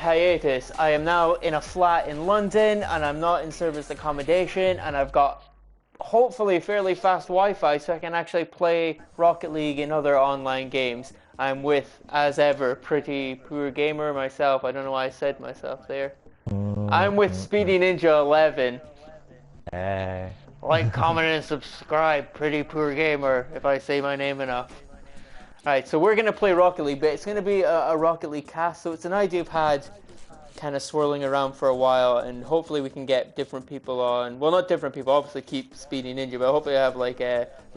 hiatus. I am now in a flat in London, and I'm not in service accommodation, and I've got hopefully fairly fast Wi-Fi, so I can actually play Rocket League and other online games. I'm with, as ever, Pretty Poor Gamer myself. I don't know why I said myself there. I'm with Speedy Ninja 11. Like, comment, and subscribe, Pretty Poor Gamer, if I say my name enough. Alright, so we're going to play Rocket League, but it's going to be a Rocket League cast, so it's an idea I've had kind of swirling around for a while, and hopefully we can get different people on. Well, not different people, obviously keep Speedy Ninja, but hopefully I have like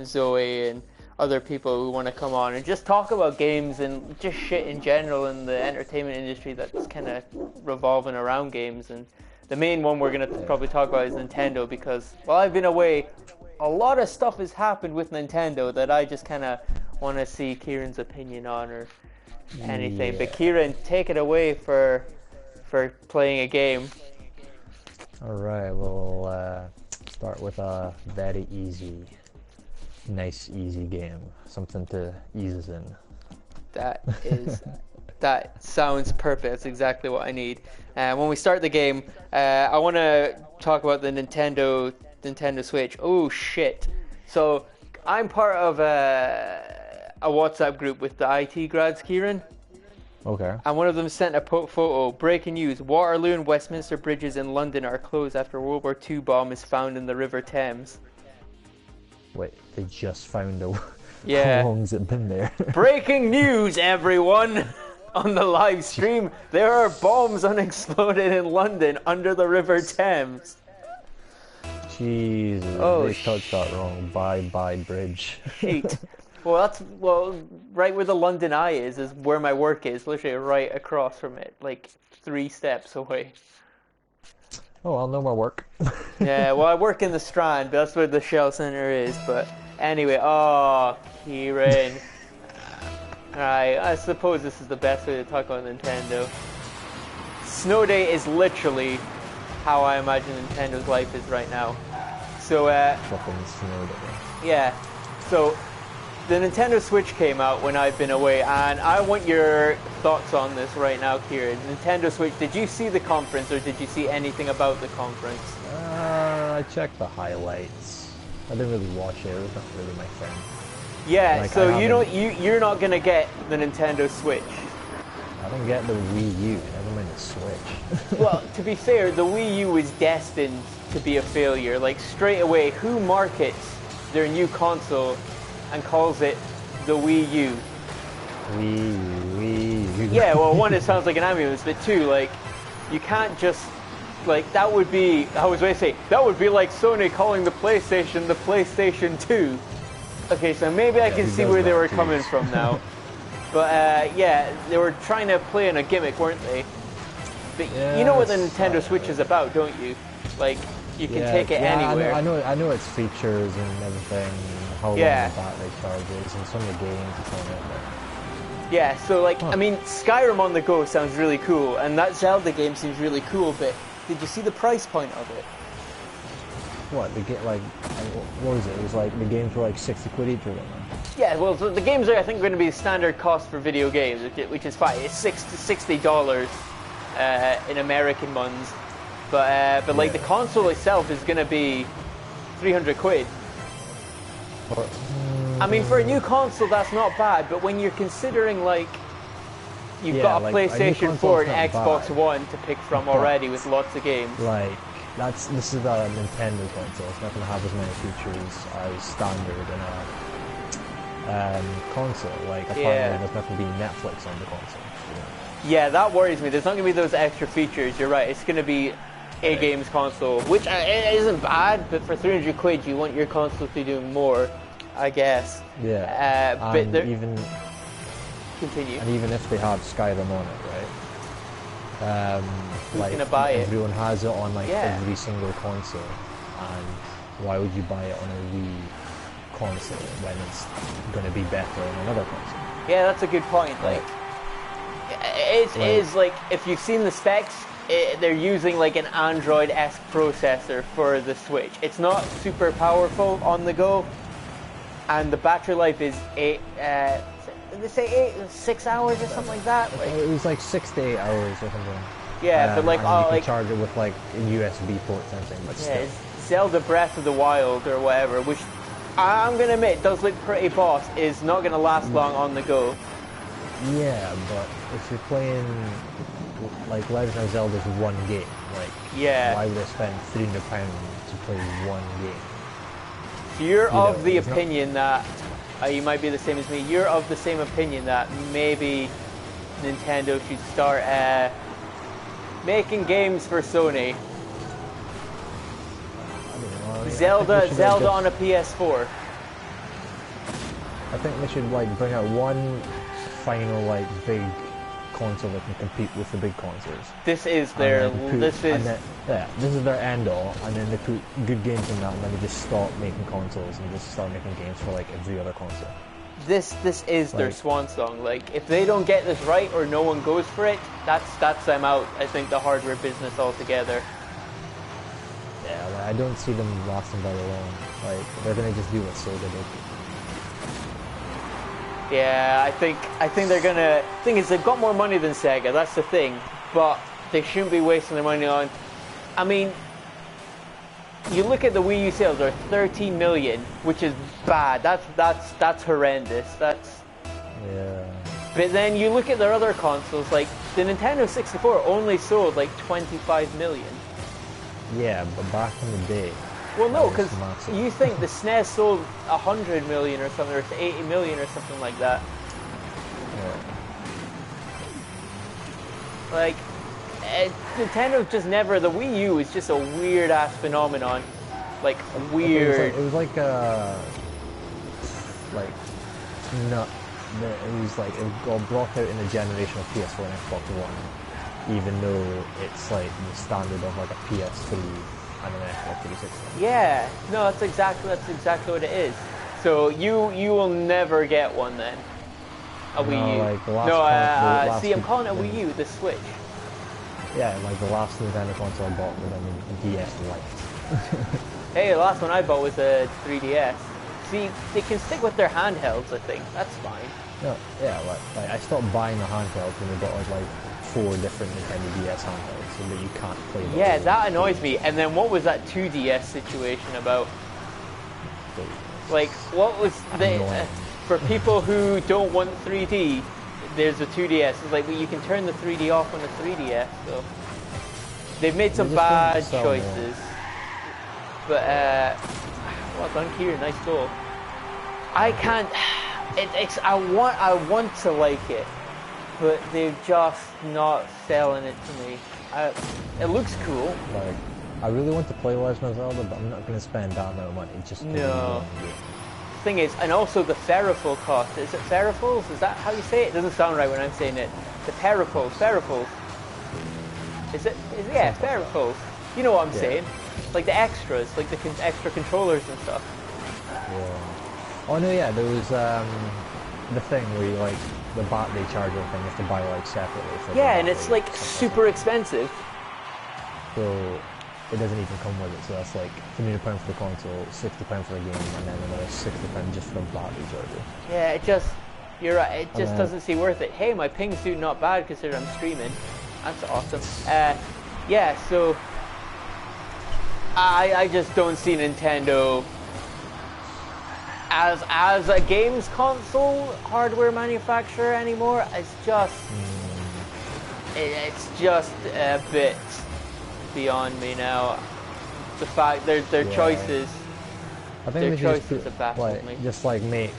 Zoe and other people who want to come on and just talk about games and just shit in general in the entertainment industry that's kind of revolving around games. And the main one we're going to probably talk about is Nintendo, because while I've been away, a lot of stuff has happened with Nintendo that I just kind of want to see Kieran's opinion on or anything. But Kieran, take it away for playing a game. Alright, we'll start with a very easy, nice easy game. Something to ease us in. That sounds perfect. That's exactly what I need. When we start the game, I want to talk about the Nintendo Switch. Oh shit. So I'm part of a WhatsApp group with the IT grads, Kieran. Okay. And one of them sent a photo. Breaking news: Waterloo and Westminster bridges in London are closed after World War II bomb is found in the River Thames. Wait, they just found a... Yeah. How long's it been there? Breaking news, everyone! On the live stream, there are bombs unexploded in London under the River Thames. Jesus, they touched that wrong. Bye bridge. Shit. Well, right where the London Eye is where my work is, literally right across from it, like 3 steps away. Oh, I'll know my work. Yeah, well, I work in the Strand, but that's where the Shell Centre is. But anyway, Kieran. Alright, I suppose this is the best way to talk about Nintendo. Snow Day is literally how I imagine Nintendo's life is right now. So, Fucking Snow Day. Yeah, so the Nintendo Switch came out when I've been away, and I want your thoughts on this right now, Kieran. Nintendo Switch, did you see the conference, or did you see anything about the conference? I checked the highlights. I didn't really watch it. It was not really my thing. Yeah, like, so you're not gonna get the Nintendo Switch. I don't get the Wii U. Never mind the Switch. Well, to be fair, the Wii U was destined to be a failure. Like, straight away, who markets their new console and calls it the Wii U? Wii U. Yeah, well, one, it sounds like an ambulance, but two, like, you can't just, like, that would be, I was going to say, that would be like Sony calling the PlayStation 2. Okay, so maybe I can see where they were coming from now. But, yeah, they were trying to play in a gimmick, weren't they? But you know what the Nintendo Switch is about, don't you? Like, you can take it anywhere. I know its features and everything, how long the battery charges, and some of the games it's on it. Yeah, so like, I mean, Skyrim on the go sounds really cool, and that Zelda game seems really cool, but did you see the price point of it? What, what was it? It was like, the games were like 60 quid each or something. Yeah, well, so the games are, I think, going to be the standard cost for video games, which is fine. It's $60 in American ones. But like, the console itself is going to be 300 quid. I mean, for a new console, that's not bad, but when you're considering, like, you've got a PlayStation 4 and Xbox One to pick from already with lots of games. Like, this is a Nintendo console. It's not going to have as many features as standard in a console. Like, apparently there's not going to be Netflix on the console. Yeah, that worries me. There's not going to be those extra features. You're right. It's going to be a games console, which isn't bad, but for 300 quid, you want your console to do more, I guess. Yeah. But even continue. And even if they have Skyrim on it, right? Who's like, gonna buy it? Everyone has it on like every single console, and why would you buy it on a Wii console when it's going to be better on another console? Yeah, that's a good point. Like, it is like, if you've seen the specs, they're using like an Android-esque processor for the Switch. It's not super powerful on the go, and the battery life is did they say 6 hours or something like that? Like, It was like 6 to 8 hours or something. yeah, but like, and you like can charge it with like a USB port or something, but yeah, still. Zelda Breath of the Wild or whatever, which I'm gonna admit does look pretty boss, is not gonna last long on the go. Yeah, but if you're playing like Legend of Zelda's one game, like Yeah. why would I spend £300 to play one game? So you're You know, of the it's not- opinion that you might be the same as me. You're of the same opinion that maybe Nintendo should start making games for Sony. I don't know, I mean, Zelda on a PS4. I think they should like bring out one final like big console that can compete with the big consoles. This is And their. then put- This is. and then, yeah, this is their end all, and then they put good games in that, and then they just stop making consoles and just start making games for like every other console. This is their Like- swan song. Like, if they don't get this right or no one goes for it, that's them out. I think the hardware business altogether. Yeah, like, I don't see them lasting very long. Like they're gonna just do what Sega did. Yeah, I think they're gonna. Thing is, they've got more money than Sega. That's the thing, but they shouldn't be wasting their money on. I mean, you look at the Wii U sales; they're 13 million, which is bad. That's horrendous. That's. Yeah. But then you look at their other consoles, like the Nintendo 64 only sold like 25 million. Yeah, but back in the day. Well, no, that was because massive. you think the SNES sold 100 million or something, or 80 million or something like that. Yeah. Like, Nintendo just never. The Wii U is just a weird ass phenomenon. Like weird. It was like no, it was like it got brought out in the generation of PS4 and Xbox One, even though it's like the standard of like a PS3 and an Xbox 360. Yeah, no, that's exactly what it is. So you will never get one then. A Wii U. Like the last No, the last see, I'm calling it a the- Wii U, the Switch. Yeah, like the last Nintendo console I bought was a DS Lite. Hey, the last one I bought was a 3DS. See, they can stick with their handhelds, I think. That's fine. No, yeah, like I stopped buying the handhelds when they got like 4 different Nintendo DS handhelds, so that you can't play them. Yeah, that annoys me. And then what was that 2DS situation about? Like, what was the... Annoying. for people who don't want 3D, there's a 2DS. It's like, well, you can turn the 3D off on the 3DS, so... They've made some They just want to bad sell more. choices. But, well done, Kieran. Nice goal. I can't... I want to like it, but they're just not selling it to me. It looks cool. Like, I really want to play Legend of Zelda, but I'm not going to spend that amount of money just to No. play the game. Thing is, and also the Ferroful cost. Is it Ferrofuls? Is that how you say it? It doesn't sound right when I'm saying it. The Ferrofuls. Is it? Yeah, Ferrofuls. You know what I'm Yeah. saying? Like the extras, like the extra controllers and stuff. Yeah. Oh no, yeah, there was the thing where you like the battery charger thing you have to buy like separately. For the Yeah, and it's battery like and stuff super that. expensive. So it doesn't even come with it. So that's like £300 for the console, £60 for the game, and then another £60 just for the battery charger. Yeah, it just. You're right. It just then- doesn't seem worth it. Hey, my ping's doing not bad considering I'm streaming. That's awesome. Yeah, so I just don't see Nintendo as a games console hardware manufacturer anymore. It's just a bit beyond me now. The fact their Yeah. choices. I Their think they should just choices put, have baffled like, me. just like make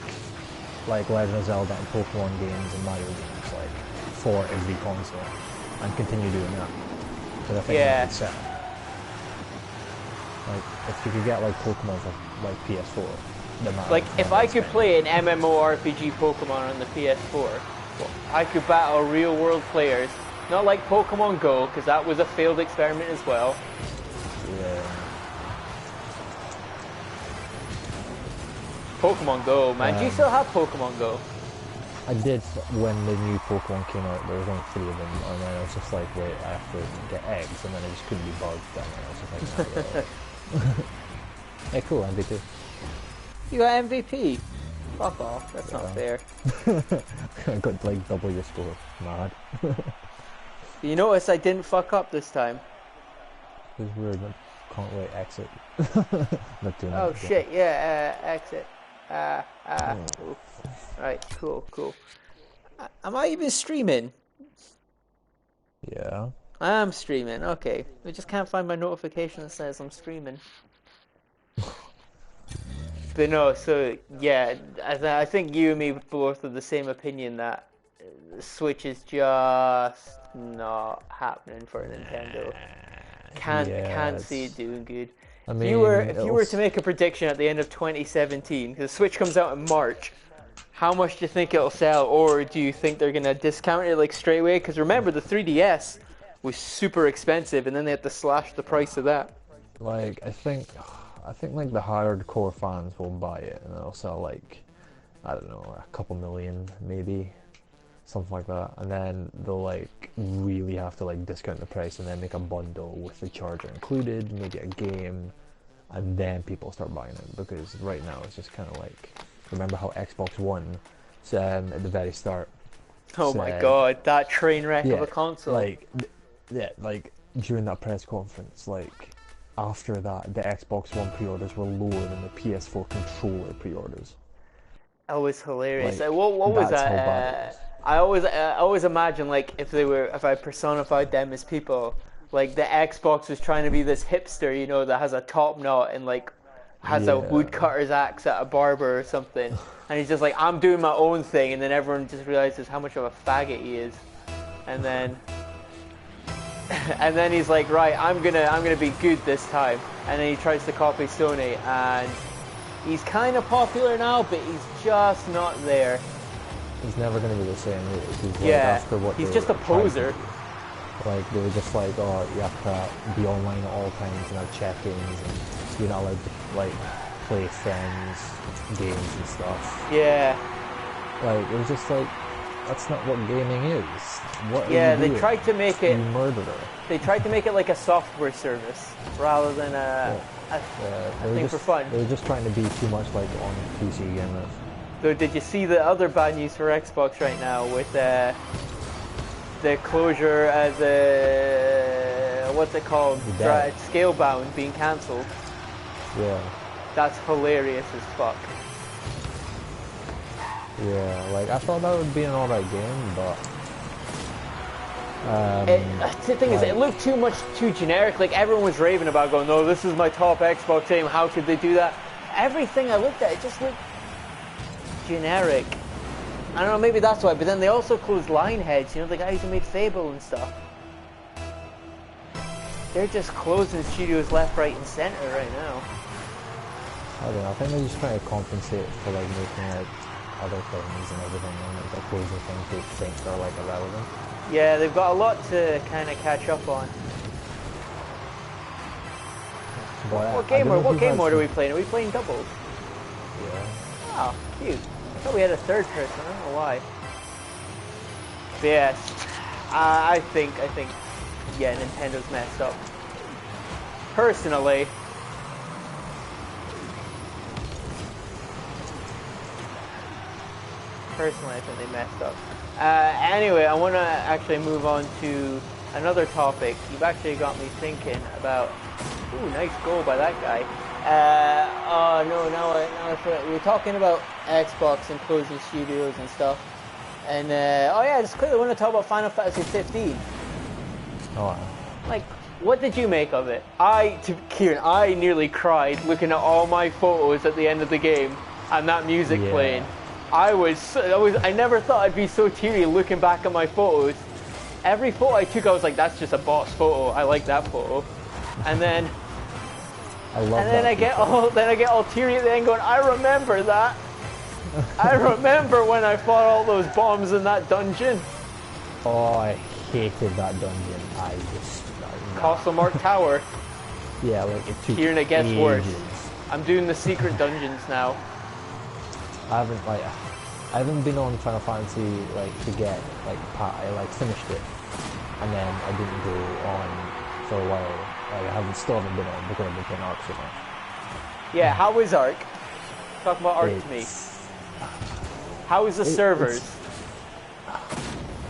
like Legend of Zelda and Pokemon games and Mario games like for every console and continue doing that. Because I think Yeah. that would sell. Like if you could get like Pokemon for like PS4, then that Like, would if I could play an MMORPG Pokemon on the PS4, I could battle real-world players. Not like Pokemon Go, because that was a failed experiment as well. Yeah. Pokemon Go, man. Do you still have Pokemon Go? I did when the new Pokemon came out. There was only 3 of them, and then I was just like, wait, I have to get eggs, and then I just couldn't be bugged. And then I was just like, nah, hey, cool, MVP. You got MVP. Fuck off. That's not fair. I got like double your score. Mad. You notice I didn't fuck up this time. It's weird. Man. Can't wait. Exit. Not doing Oh that again. shit, yeah, exit. Cool. Alright, cool. Am I even streaming? Yeah. I am streaming, okay. I just can't find my notification that says I'm streaming. But no, so yeah, I think you and me both are the same opinion that the Switch is just not happening for Nintendo. Can't see it doing good. I If mean, you were to make a prediction at the end of 2017, because the Switch comes out in March, how much do you think it'll sell, or do you think they're gonna discount it like straight away? Because remember, the 3DS was super expensive, and then they had to slash the price of that. like I think like the hardcore fans will buy it, and it'll sell like I don't know, a couple million maybe, something like that, and then they'll like really have to like discount the price and then make a bundle with the charger included, maybe a game, and then people start buying it. Because right now it's just kind of like, remember how Xbox One at the very start Oh my god, that train wreck of a console. like during that press conference, like after that the Xbox One pre-orders were lower than the PS4 controller pre-orders. That was hilarious. Like, What was that's that? how bad it was. I always imagine like if I personified them as people, like the Xbox was trying to be this hipster, you know, that has a top knot and like has a woodcutter's axe at a barber or something, and he's just like, I'm doing my own thing, and then everyone just realizes how much of a faggot he is, and then and then he's like, right, I'm gonna be good this time, and then he tries to copy Sony, and he's kind of popular now, but he's just not there. He's never going to be the same. He's like, Yeah, after what he's they just a were trying to poser. do. Like, they were just like, oh, you have to be online at all times and have check-ins, and you're not allowed to, like, play friends, games and stuff. Yeah. Like, it was just like, that's not what gaming is. What Yeah, are you they doing? tried to make it. You murderer. They tried to make it like a software service rather than a thing for fun. They were just trying to be too much like on PC gamers. So did you see the other bad news for Xbox right now with the closure of the what's it called? Scalebound being cancelled? Yeah. That's hilarious as fuck. Yeah, like I thought that would be an alright game, but the thing is, it looked too generic. Like everyone was raving about, going, "No, this is my top Xbox game. How could they do that?" Everything I looked at, it just looked generic. I don't know, maybe that's why. But then they also closed Lionheads, you know, the guys who made Fable and stuff. They're just closing studios left, right, and center right now. I don't know. I think they're just trying to compensate for like making like other things and everything, and like they're closing things they think are like irrelevant. Yeah, they've got a lot to kind of catch up on. But, what game mode are we playing? Are we playing doubles? Yeah. Oh, cute. I thought we had a third person. I don't know why. But yes, I think, yeah, Nintendo's messed up. Personally, I think they messed up. Anyway, I want to actually move on to another topic. You've actually got me thinking about. Ooh, nice goal by that guy. Oh no, now I forgot. We were talking about Xbox and closing studios and stuff. And oh yeah, just quickly want to talk about Final Fantasy 15. Oh. Like, what did you make of it? Kieran, I nearly cried looking at all my photos at the end of the game and that music playing. I never thought I'd be so teary looking back at my photos. Every photo I took, I was like, that's just a boss photo. I like that photo. And then I get all teary at the end going, I remember that. I remember when I fought all those bombs in that dungeon. Oh, I hated that dungeon. I just Castle Mark Tower. Yeah, like it took Kieran, it gets ages. worse. I'm doing the secret dungeons now. I haven't been on Final Fantasy like to get like I like finished it, and then I didn't go on for a while. Like I still haven't been on because I've been playing Ark so much. Yeah, how is Ark? Talk about Ark to me. How is the servers?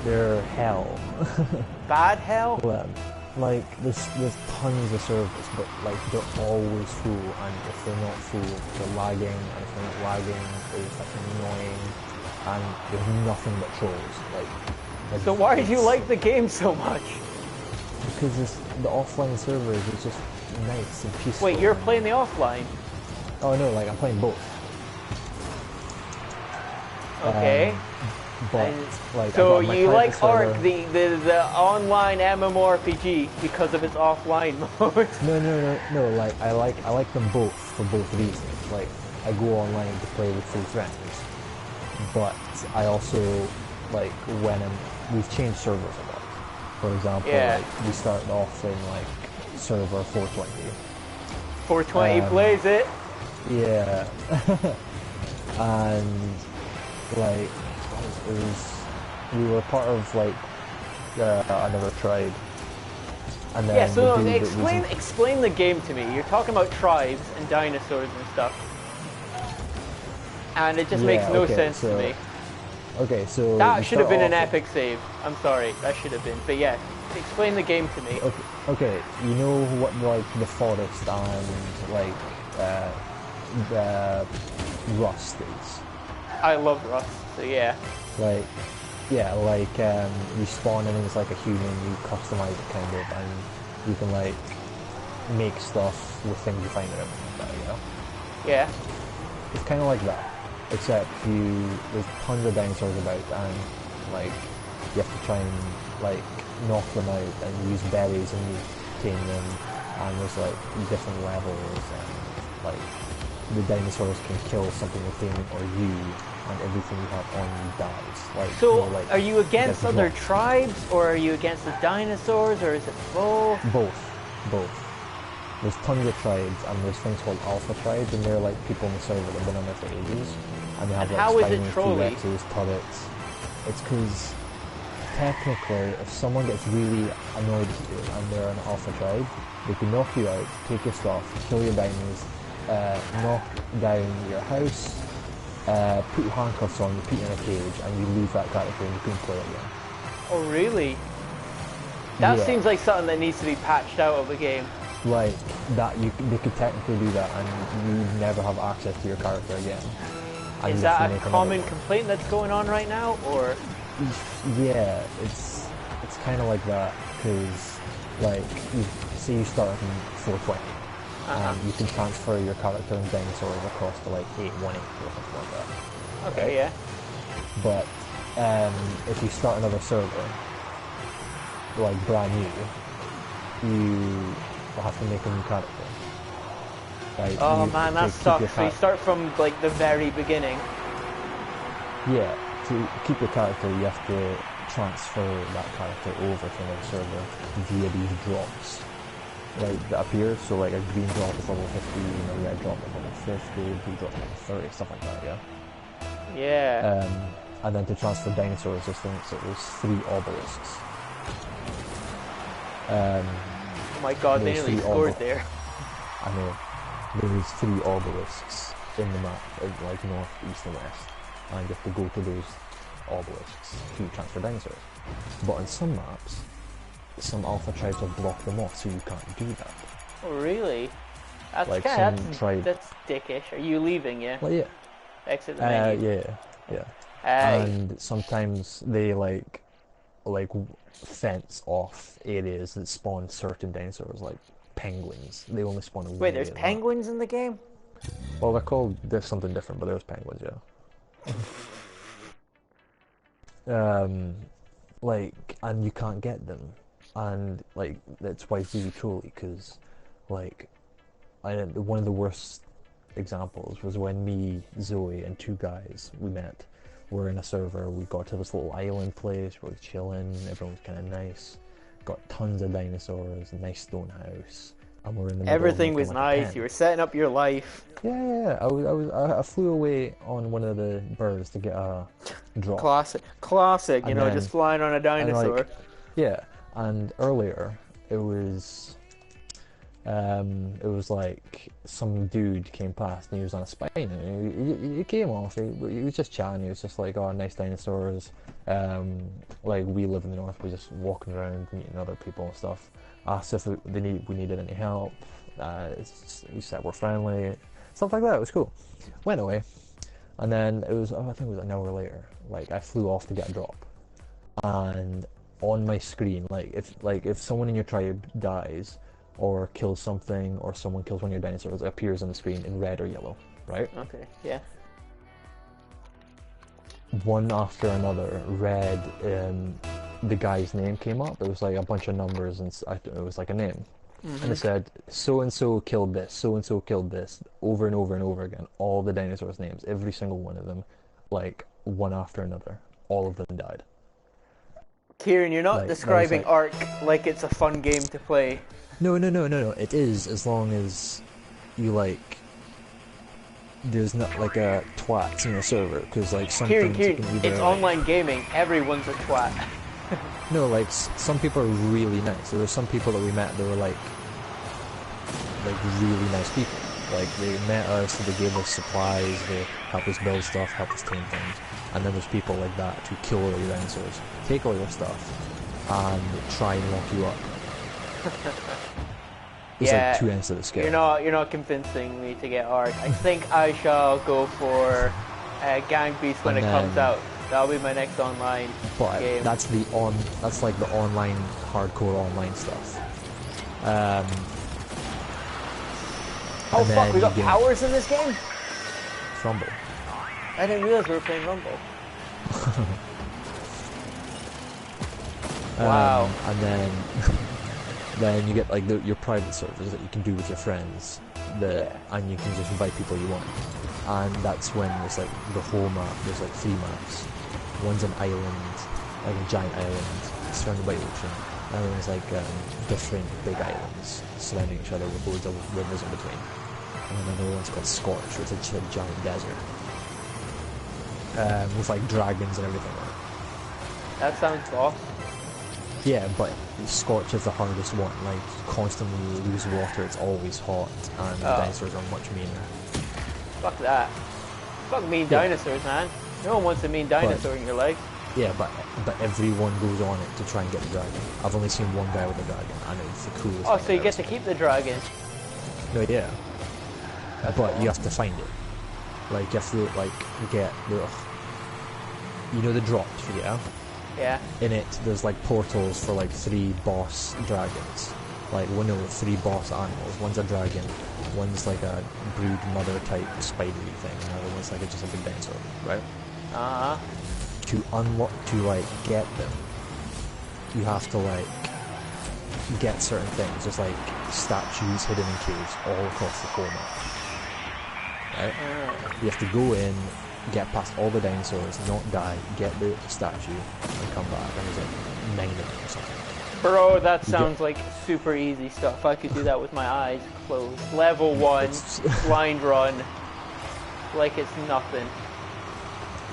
They're hell. Bad hell? Well, like there's tons of servers, but like they're always full, and if they're not full, they're lagging, and if they're not lagging, it's like annoying, and there's nothing but trolls. Like So why do you like the game so much? Because the offline servers is just nice and peaceful. Wait, you're playing the offline? Oh no, like I'm playing both. Okay. But like, so I got my you like private Ark, server. the online MMORPG, because of its offline mode? No. Like I like them both for both reasons. Like I go online to play with three friends, but I also like we've changed servers a lot. For example, like we started off in like server 420. 420 plays it. Yeah, and like we were part of like another tribe, and then Yeah. So the dude explain the game to me. You're talking about tribes and dinosaurs and stuff, and it just makes no sense to me. Okay, so that should have been an epic save. I'm sorry, that should have been. But yeah, explain the game to me. Okay, you know what like the forest and like the rust is. I love Rust, so yeah. Like, yeah, like you spawn in as like a human, you customize it kind of, and you can like make stuff with things you find and everything like that, you know? Yeah. It's kind of like that, except there's tons of dinosaurs about, and like you have to try and like knock them out and use berries and you tame them, and there's like different levels, and like the dinosaurs can kill something you're taming or you, and everything you have on you dies. Like, so, you know, like, are you against other tribes, or are you against the dinosaurs, or is it both? Both. There's tons of tribes, and there's things called alpha tribes, and they're like people in the server that have been on there for ages, and they have like how is it spiny trolly? T-Rexes, turrets. It's because technically, if someone gets really annoyed with you and they're an alpha tribe, they can knock you out, take your stuff, kill your dinos, knock down your house, put handcuffs on you, put you in a cage, and you leave that character and you can play again. Oh really? That Yeah. seems like something that needs to be patched out of a game. Like that, they could technically do that, and you never have access to your character again. And Is you have that to a make another common one. complaint that's going on right now, or? Yeah, it's kind of like that, because like you start in 420, and you can transfer your character and dinosaurs across to like 818 or something like that. Okay, right? yeah. But if you start another server, like brand new, you will have to make a new character. Like, Oh you, man, to that keep sucks. your So you start from like the very beginning. Yeah, to keep your character, you have to transfer that character over to another server via these drops, like that appear. So like a green drop is level 50, a red drop is level 50, a blue drop is level 30, stuff like that. Yeah. Yeah. And then to transfer dinosaurs, there's 3 obelisks. Oh my god, they nearly scored there. I know. There's 3 obelisks in the map, like north, east, and west, and you have to go to those obelisks to transfer dinosaurs. But on some maps, some alpha tribes have blocked them off, so you can't do that. Oh really? That's Like that's dickish. Are you leaving? Yeah. Well, yeah. Exit the menu. Yeah. And sometimes they like fence off areas that spawn certain dinosaurs, like penguins. They only spawn in one Wait, there's area. penguins in the game? Well, they're called something different, but there's penguins, yeah. Like, and you can't get them, and like that's why it's really trolly, because like one of the worst examples was when me, Zoe, and 2 guys we met were in a server. We got to this little island place, we were chilling, everyone was kind of nice, got tons of dinosaurs, a nice stone house, and we're in the middle Everything of was making, like, a nice. tent. You were setting up your life. Yeah. I flew away on one of the birds to get a drop. Classic. You And know, then- just flying on a And, dinosaur. like, yeah, and earlier it was It was like some dude came past and he was on a spine and he came off. He was just chatting. He was just like, "Oh, nice dinosaurs." Like we live in the north, we're just walking around meeting other people and stuff. Asked if we needed any help. He said we're friendly, stuff like that. It was cool. Went away, and then it was, I think it was an hour later. Like I flew off to get a drop, and on my screen, like if someone in your tribe dies or kills something, or someone kills one of your dinosaurs, it appears on the screen in red or yellow, right? Okay, yeah. One after another, red, the guy's name came up. It was like a bunch of numbers, and it was like a name. And it said, so and so killed this, so and so killed this, over and over and over again. All the dinosaurs' names, every single one of them, like one after another. All of them died. Kieran, you're not Like, describing Ark like it's a fun game to play. No. It is, as long as you like. There's not like a twat in your server, because like some Kieran, things you can either, it's online gaming. Everyone's a twat. No, like some people are really nice. There were some people that we met that were like really nice people. Like they met us, they gave us supplies, they helped us build stuff, helped us tame things. And then there's people like that who kill all your dinosaurs, take all your stuff, and try and lock you up. It's Yeah, like two ends of the scale. You're not convincing me to get Ark. I think I shall go for Gang Beast when it comes out. That'll be my next online game. That's like the online, hardcore online stuff. Oh fuck, we got powers in this game? Rumble. I didn't realize we were playing Rumble. Wow. And then you get like your private servers that you can do with your friends, and you can just invite people you want. And that's when there's like the whole map. There's like 3 maps. One's an island, like a giant island surrounded by ocean. And then there's like different big islands surrounding each other with loads of rivers in between. And then another one's called Scorch, which is just a giant desert with like dragons and everything. That sounds awesome. Yeah, but Scorch is the hardest one. Like, you constantly lose water, it's always hot, and the dinosaurs are much meaner. Fuck that. Fuck mean dinosaurs, man. No one wants a mean dinosaur in your life. Yeah, but everyone goes on it to try and get the dragon. I've only seen one guy with a dragon, and it's the coolest Oh, thing so you I've get ever to seen. keep the dragon. No, yeah. But you have to find it. Like, you have to, like, get the... You know the drops, yeah? Yeah. In it, there's like portals for like 3 boss dragons. Like, 3 boss animals. One's a dragon, one's like a brood mother type spidery thing, and the other one's like just a big dinosaur, right? Uh-huh. To like get them, you have to like get certain things. There's like statues hidden in caves all across the whole map. Right? You have to go in, get past all the dinosaurs, not die, get the statue, and come back. And there's like 9 of them or something. Bro, that sounds like super easy stuff. I could do that with my eyes closed. Level 1, blind run, like it's nothing.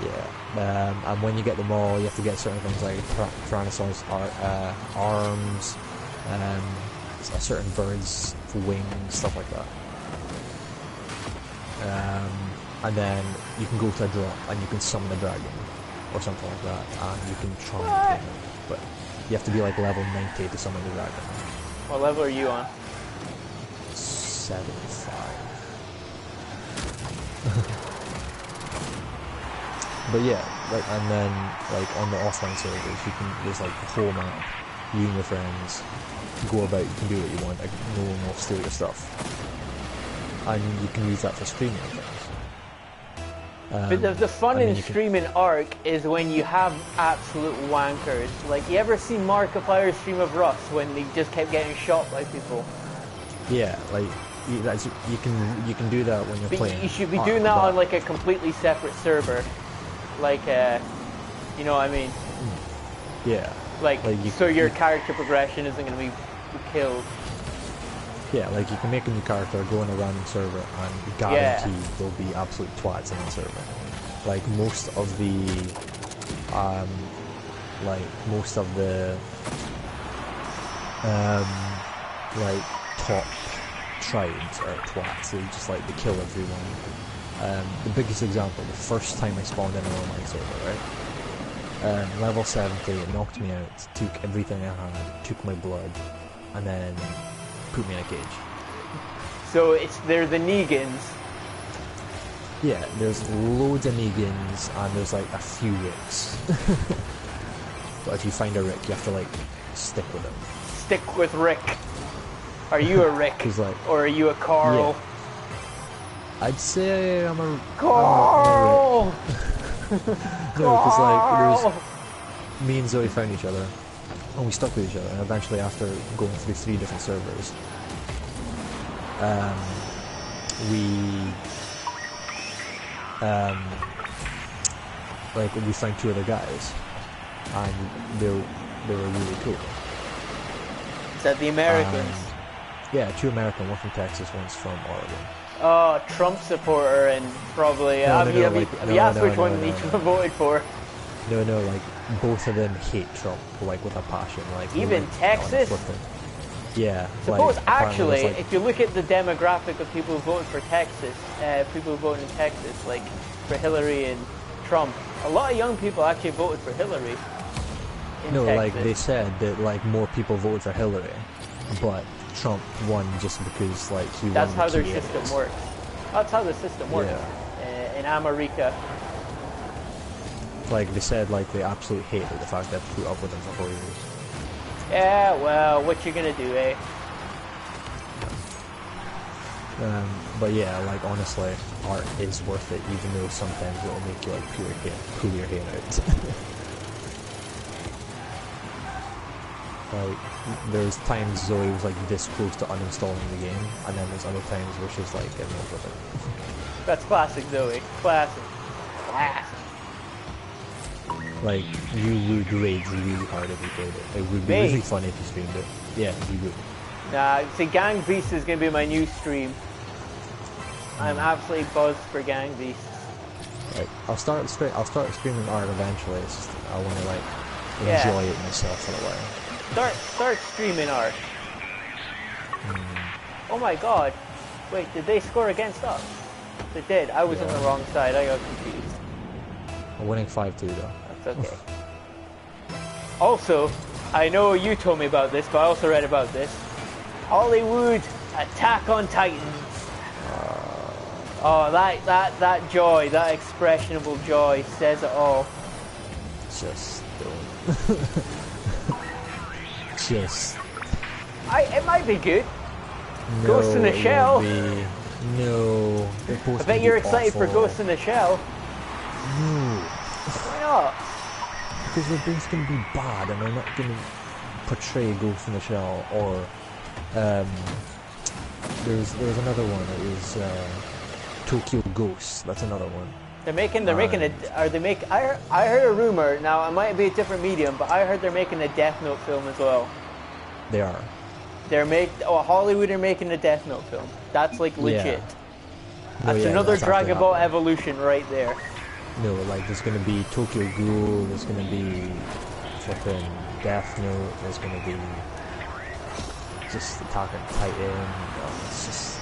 Yeah, and when you get them all, you have to get certain things like Tyrannosaurus arms, certain birds' wings, stuff like that. And then you can go to a drop and you can summon a dragon or something like that, and you can try and tame it. But you have to be like level 90 to summon the dragon. What level are you on? 75. But yeah, like, and then like on the offline servers, there's like the whole map. You and your friends go about. You can do what you want. Like, no one will steal your stuff, and you can use that for streaming and things. But the fun in streaming Ark is when you have absolute wankers. Like, you ever see Markiplier's stream of Rust when they just kept getting shot by people? Yeah, like you can do that when you're playing. You should be doing that on like a completely separate server. Like, you know what I mean? Yeah. Like so your character progression isn't going to be killed. Yeah, like you can make a new character, go on a random server, and guarantee there'll be absolute twats in the server. Like most of the, like top tribes are twats. They just like, they kill everyone. The biggest example, the first time I spawned in an online server, right? Level 70, it knocked me out, took everything I had, took my blood, and then put me in a cage. So they're the Negans. Yeah, there's loads of Negans, and there's like a few Ricks. But if you find a Rick, you have to like stick with him. Stick with Rick. Are you a Rick? Like, or are you a Carl? Yeah. I'd say I'm a Carl! No, because like, there's me and Zoe found each other, and we stuck with each other, and eventually after going through 3 different servers, we found 2 other guys, and they were really cool. Is that the Americans? Yeah, 2 American, one from Texas, one's from Oregon. Oh, Trump supporter, and probably... have you asked which one each one voted for? No, like, both of them hate Trump, like, with a passion. Like, even like, Texas? Yeah. Suppose, like, actually, like, if you look at the demographic of people who voted for Texas, people who voted in Texas, like, for Hillary and Trump, a lot of young people actually voted for Hillary in Texas. Like, they said that, like, more people voted for Hillary, but Trump won just because, like, he That's won how the their system works. That's how the system works in America. Like, they said, like, they absolutely hated the fact that I put up with them for 4 years. Yeah, well, what you gonna do, eh? But yeah, like, honestly, art is worth it, even though sometimes it'll make you, like, pull your hair out. Like, there's times Zoe was, like, this close to uninstalling the game, and then there's other times where she's, like, getting over it. That's classic Zoe. Classic. Like, you would rage really hard if you played it. It would be really funny if you streamed it. Yeah, you would. Nah, see, Gang Beasts is gonna be my new stream. I'm absolutely buzzed for Gang Beasts. Like, I'll start streaming art eventually. It's just, I want to, like, enjoy it myself for a while. Start streaming art. Oh my god. Wait, did they score against us? They did. I was on the wrong side. I got confused. I'm winning 5-2 though. That's okay. Also, I know you told me about this, but I also read about this. Hollywood Attack on Titans. Oh, that joy, that expressionable joy says it all. Just don't. Just. It might be good. No, Ghost in the Shell. No. I bet you're excited for Ghost in the Shell. No. Why not? Because they're both going to be bad, and they're not going to portray Ghost in the Shell. Or there's another one that is Tokyo Ghost. That's another one. They're making I heard a rumor. Now it might be a different medium, but I heard they're making a Death Note film as well. They are. Hollywood are making a Death Note film. That's like legit. That's another Dragon Ball Evolution right there. No, like there's gonna be Tokyo Ghoul, there's gonna be flipping Death Note, there's gonna be just Attack on Titan. It's just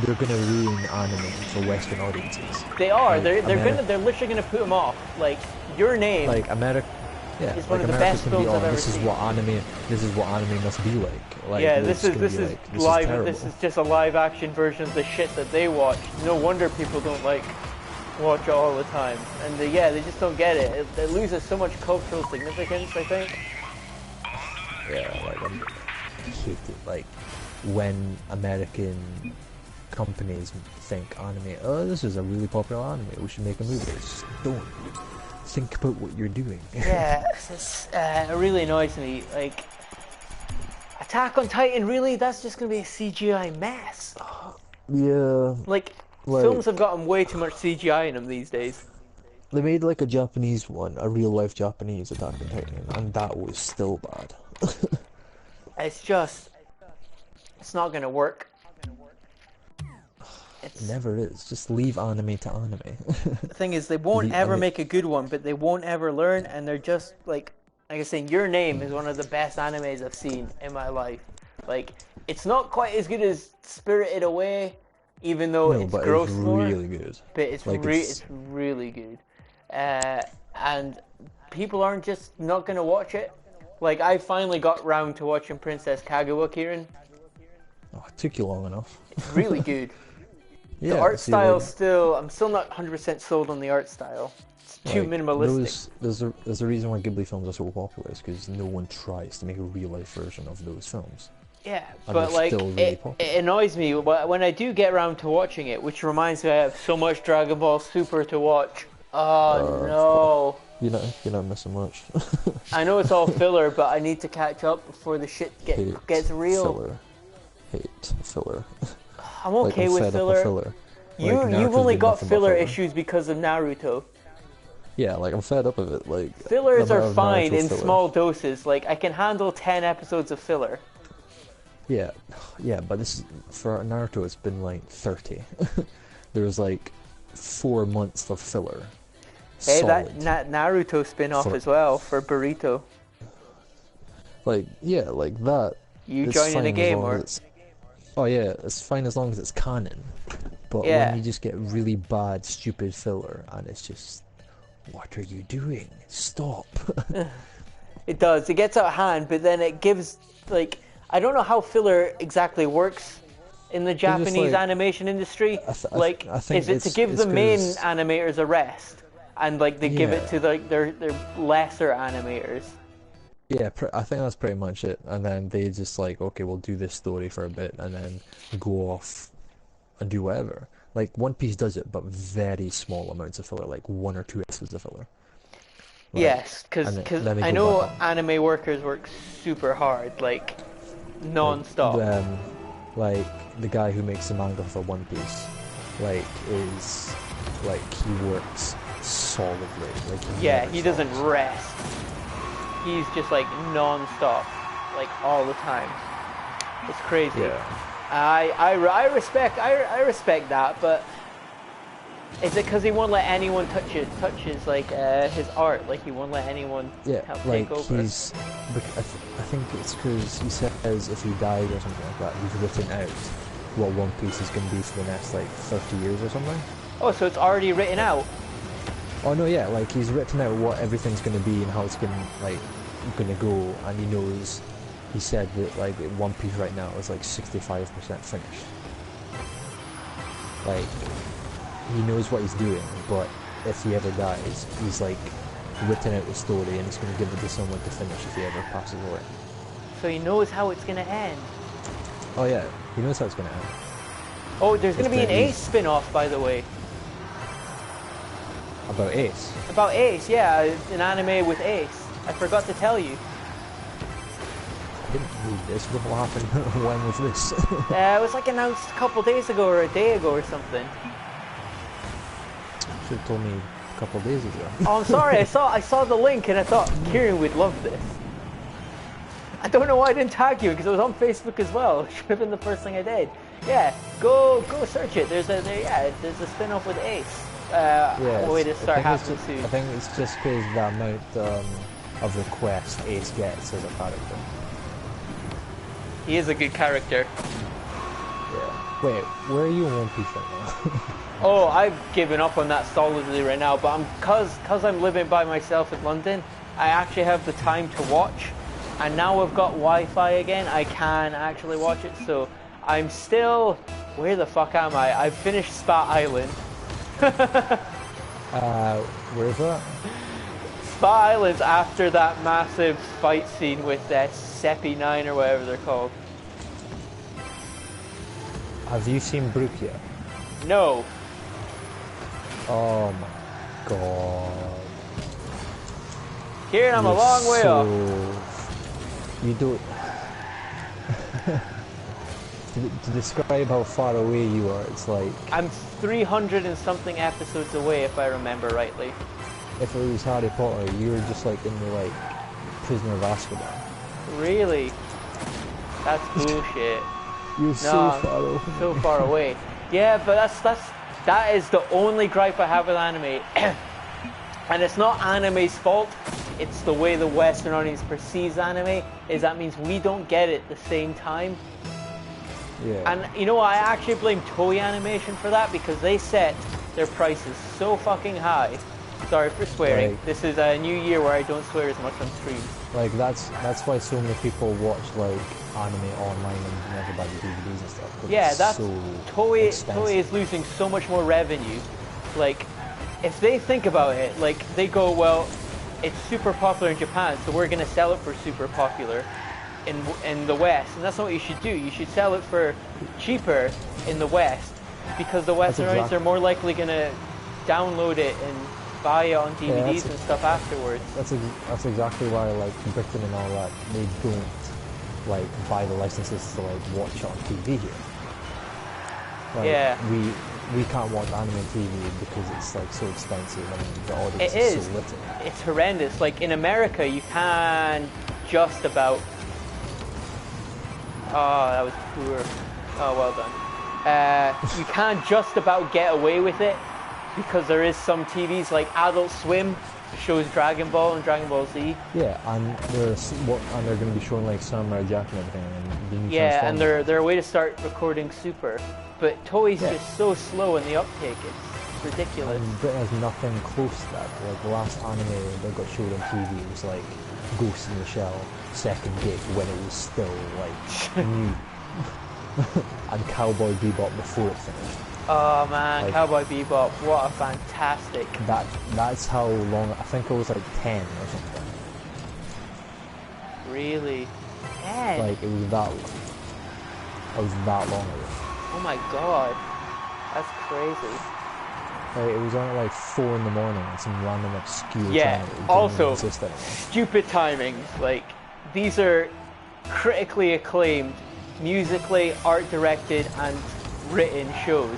they're gonna ruin anime for Western audiences. They are. Like, They're literally gonna put them off. Like Your Name. Like America. Yeah, it's like one of the America best can films be I've ever this seen. This is what anime must be like. Like yeah, this is live. terrible. This is just a live action version of the shit that they watch. No wonder people don't watch it all the time. And they just don't get it. It loses so much cultural significance, I think. Yeah, like I hate it. Like when American companies think anime, oh, this is a really popular anime, we should make a movie. Just don't. Think about what you're doing. Yeah, it really annoys me. Like, Attack on Titan, really? That's just gonna be a CGI mess. Yeah. Like films have gotten way too much CGI in them these days. They made like a Japanese one, a real life Japanese Attack on Titan, and that was still bad. It's not gonna work. It never is. Just leave anime to anime. The thing is, they won't ever make a good one, but they won't ever learn, and they're just like I was saying, Your Name is one of the best animes I've seen in my life. Like, it's not quite as good as Spirited Away, even though No, it's but it's gross more, really good. but it's Like it's really good. And people aren't just not gonna watch it. Like, I finally got round to watching Princess Kaguya, Kieran. oh, it took you long enough. It's really good. The Yeah, art see, style like, I'm still not 100% sold on the art style. It's too like minimalistic. there's a reason why Ghibli films are so popular is because no one tries to make a real life version of those films, Yeah, and but they're like still really popular. it annoys me when I do get around to watching it, which reminds me I have so much Dragon Ball Super to watch. Oh Fuck. no. You're not missing much. I know it's all filler, but I need to catch up before the shit Hate gets real. filler. Hate filler. I'm Like okay I'm with fed up filler. of filler. Like You've Naruto's only been got nothing but filler filler. issues because of Naruto. Yeah, like I'm fed up of it. Like Fillers the are amount of fine Naruto in filler. small doses. Like, I can handle 10 episodes of filler. Yeah, yeah, but this for Naruto it's been like 30. There was like 4 months of filler. Hey, Solid. that Naruto spin-off For- as well for Burrito. Like yeah, like that. You It's joining fine the as game long as or? it's. Oh yeah, it's fine as long as it's canon. But Yeah. when you just get really bad, stupid filler, and it's just, what are you doing? Stop. It does. It gets out of hand, but then it gives, like, I don't know how filler exactly works in the Japanese like- animation industry. Like, I think is it to it's- give it's the main 'cause- animators a rest, and like they give it Yeah. to like their lesser animators? Yeah, I think that's pretty much it. And then they just like, okay, we'll do this story for a bit, and then go off and do whatever. Like One Piece does it, but very small amounts of filler, like 1 or 2 episodes of filler. Like, Yes, because and then they I go know back on. anime workers work super hard, like non-stop. Like the guy who makes the manga for One Piece, like is like he works solidly. Like Yeah, never he doesn't stops. rest. He's just like non-stop, like all the time. It's crazy. Yeah. I respect that, but is it because he won't let anyone touch his like his art? Like he won't let anyone Yeah, help like take over. I think it's because he says if he dies or something like that, he's written out what One Piece is going to be for the next like 30 years or something. Oh, so it's already written out. Oh no, yeah, like he's written out what everything's going to be and how it's going to go, and he knows. He said that like One Piece right now is like 65% finished. Like he knows what he's doing, but if he ever dies, he's like written out the story and he's going to give it to someone to finish if he ever passes away. So he knows how it's gonna end. Oh yeah, he knows how it's going to end. Oh, there's gonna It's be an gonna be- Ace spin-off, by the way. About Ace. About Ace, yeah, an anime with Ace. I forgot to tell you. I didn't read this. What happened? When was this? It was like announced a couple days ago or a day ago or something. Should have told me a couple of days ago. Oh, I'm sorry. I saw the link and I thought Kieran would love this. I don't know why I didn't tag you because it was on Facebook as well. It should have been the first thing I did. Yeah, go search it. There's a spin-off with Ace. A way to start happening soon. I think it's just because the amount of requests Ace gets as a character. He is a good character. Yeah. Wait, where are you in One Piece right now? Oh, I've given up on that solidly right now. But cause I'm living by myself in London, I actually have the time to watch. And now I've got Wi-Fi again, I can actually watch it. So I'm still... Where the fuck am I? I've finished Spa Island. Where is that? Spa Island's after that massive fight scene with Seppi 9 or whatever they're called. Have you seen Brook yet? No. Oh my god. Kieran, I'm a long way off. You don't... to describe how far away you are, it's like... I'm 300 and something episodes away, if I remember rightly. If it was Harry Potter, you were just like in the like Prisoner of Azkaban. Really? That's bullshit. You're so No, far away. so far away. Yeah, but that is the only gripe I have with anime. And it's not anime's fault. it's the way the Western audience perceives anime, is that means we don't get it the same time. Yeah. And you know, I actually blame Toei Animation for that, because they set their prices so fucking high. Sorry for swearing. Like, this is a new year where I don't swear as much on stream. like that's why so many people watch like anime online and never buy the DVDs and stuff. 'Cause Yeah, it's that's so Toei expensive. is losing so much more revenue. Like, if they think about it, like they go, well, it's super popular in Japan, so we're gonna sell it for super popular in the West, and that's not what you should do. You should sell it for cheaper in the West, because the Western audience are more likely gonna download it and buy it on DVDs and stuff afterwards. That's exactly why, like, Britain and all that, they don't like buy the licenses to like watch it on TV here. Like, Yeah. we can't watch anime on TV because it's like so expensive and the audience It is is. so little. It's horrendous. Like in America, you can just about. Oh, that was poor. Oh, well done. You can just about get away with it, because there is some TVs like Adult Swim shows Dragon Ball and Dragon Ball Z. Yeah, and they're going to be showing like Samurai Jack and everything, and the new Yeah, and Transformers. they're a way to start recording Super, but Toei's just so slow in the uptake. It's ridiculous. And Britain has nothing close to that. Like the last anime that got showed on TV was like Ghost in the Shell, Second Gig, when it was still like new, and Cowboy Bebop before it finished. Oh man, Like, Cowboy Bebop, what a fantastic. That's how long. I think it was like 10 or something. Really? 10? Like it was that. It was that long ago. Oh my god. That's crazy. Like, it was on at like 4 in the morning on some random obscure Yeah, channel. It didn't also, even exist anymore. stupid timings. Like, these are critically acclaimed, musically, art directed, and written shows.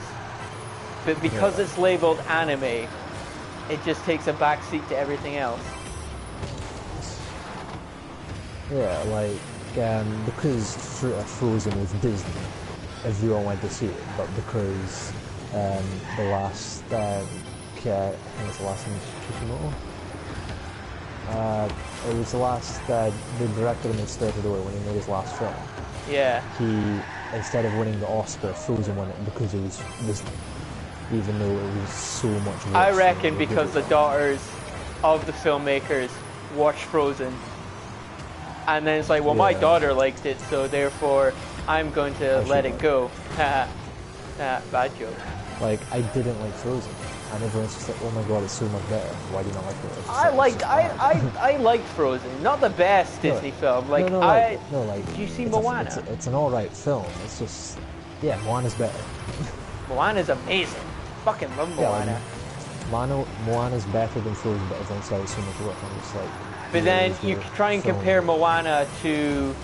But because it's labeled anime, it just takes a backseat to everything else. Yeah, like because Frozen was Disney, everyone went to see it. But because the last, I think it's the last one, Kishimoto. It was the last. The director in Spirited Away, when he made his last film, Yeah. he, instead of winning the Oscar, Frozen won it because it was Disney, even though it was so much worse. I than reckon the because the original. daughters of the filmmakers watched Frozen. And then it's like, well, my Yeah. daughter liked it, so therefore I'm going to let it go. Bad joke. Like, I didn't like Frozen, and everyone's just like, "Oh my god, it's so much better. Why do you not like it?" I liked Frozen. Not the best Disney film. Like, do you see Moana? It's an alright film. It's just, yeah, Moana's better. Moana's amazing. Fucking love Moana. Moana's better than Frozen, but everyone says it's so much worse. I'm just like. But then you try and compare Moana to.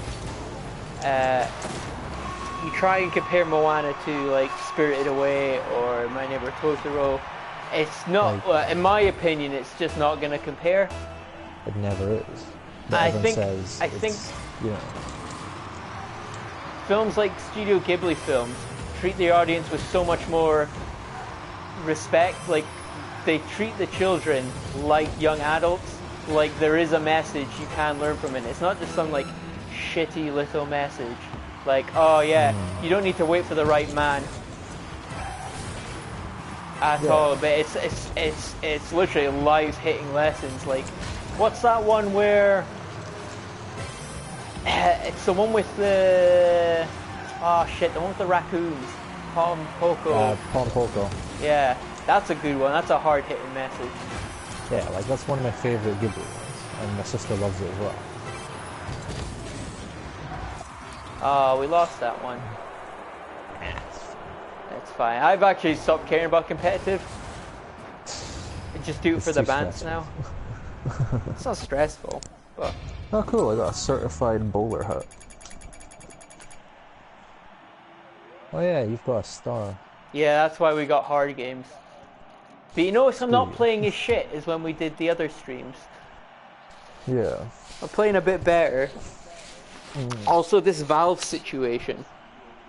You try and compare Moana to like Spirited Away or My Neighbor Totoro. It's not, in my opinion, it's just not going to compare. It never is. But I everyone think- says I it's, think- you know. Films like Studio Ghibli films treat the audience with so much more respect. Like, they treat the children like young adults. Like, there is a message you can learn from it. It's not just some like shitty little message. Like, oh yeah, you don't need to wait for the right man at all. But it's literally life hitting lessons. Like, what's that one where it's the one with the the one with the raccoons, Pom Poko. Pom Poko. Yeah, that's a good one. That's a hard hitting message. Yeah, like that's one of my favourite Ghibli ones, and my sister loves it as well. Oh, we lost that one. It's fine. I've actually stopped caring about competitive. I just do it It's for the too bands stressful. now. It's not stressful, but Oh, cool! I got a certified bowler hat. Oh yeah, you've got a star. yeah, that's why we got hard games. But you notice I'm not Cool. playing as shit as when we did the other streams. Yeah. I'm playing a bit better. Also, this Valve situation.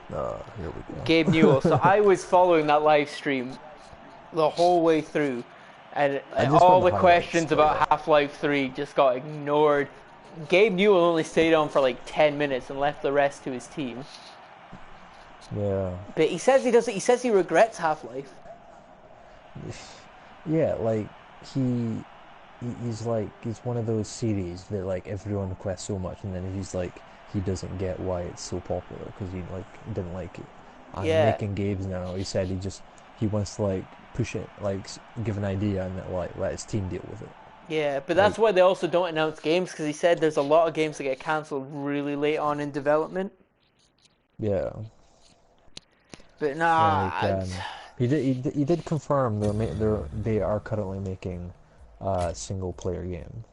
Here we go. Gabe Newell. So I was following that live stream the whole way through. And I just all got the the questions highlights, about Half-Life 3 just got ignored. Gabe Newell only stayed on for like 10 minutes and left the rest to his team. Yeah. But he says he doesn't. He says he regrets Half-Life. Yeah, like he's one of those series that like everyone requests so much, and then he's like he doesn't get why it's so popular because he like didn't like it. And Yeah, making games now, he said he wants to like push it, like give an idea and then, like let his team deal with it. yeah. But Like that's why they also don't announce games because he said there's a lot of games that get cancelled really late on in development. yeah, But nah, like he did confirm they are currently making a single player game,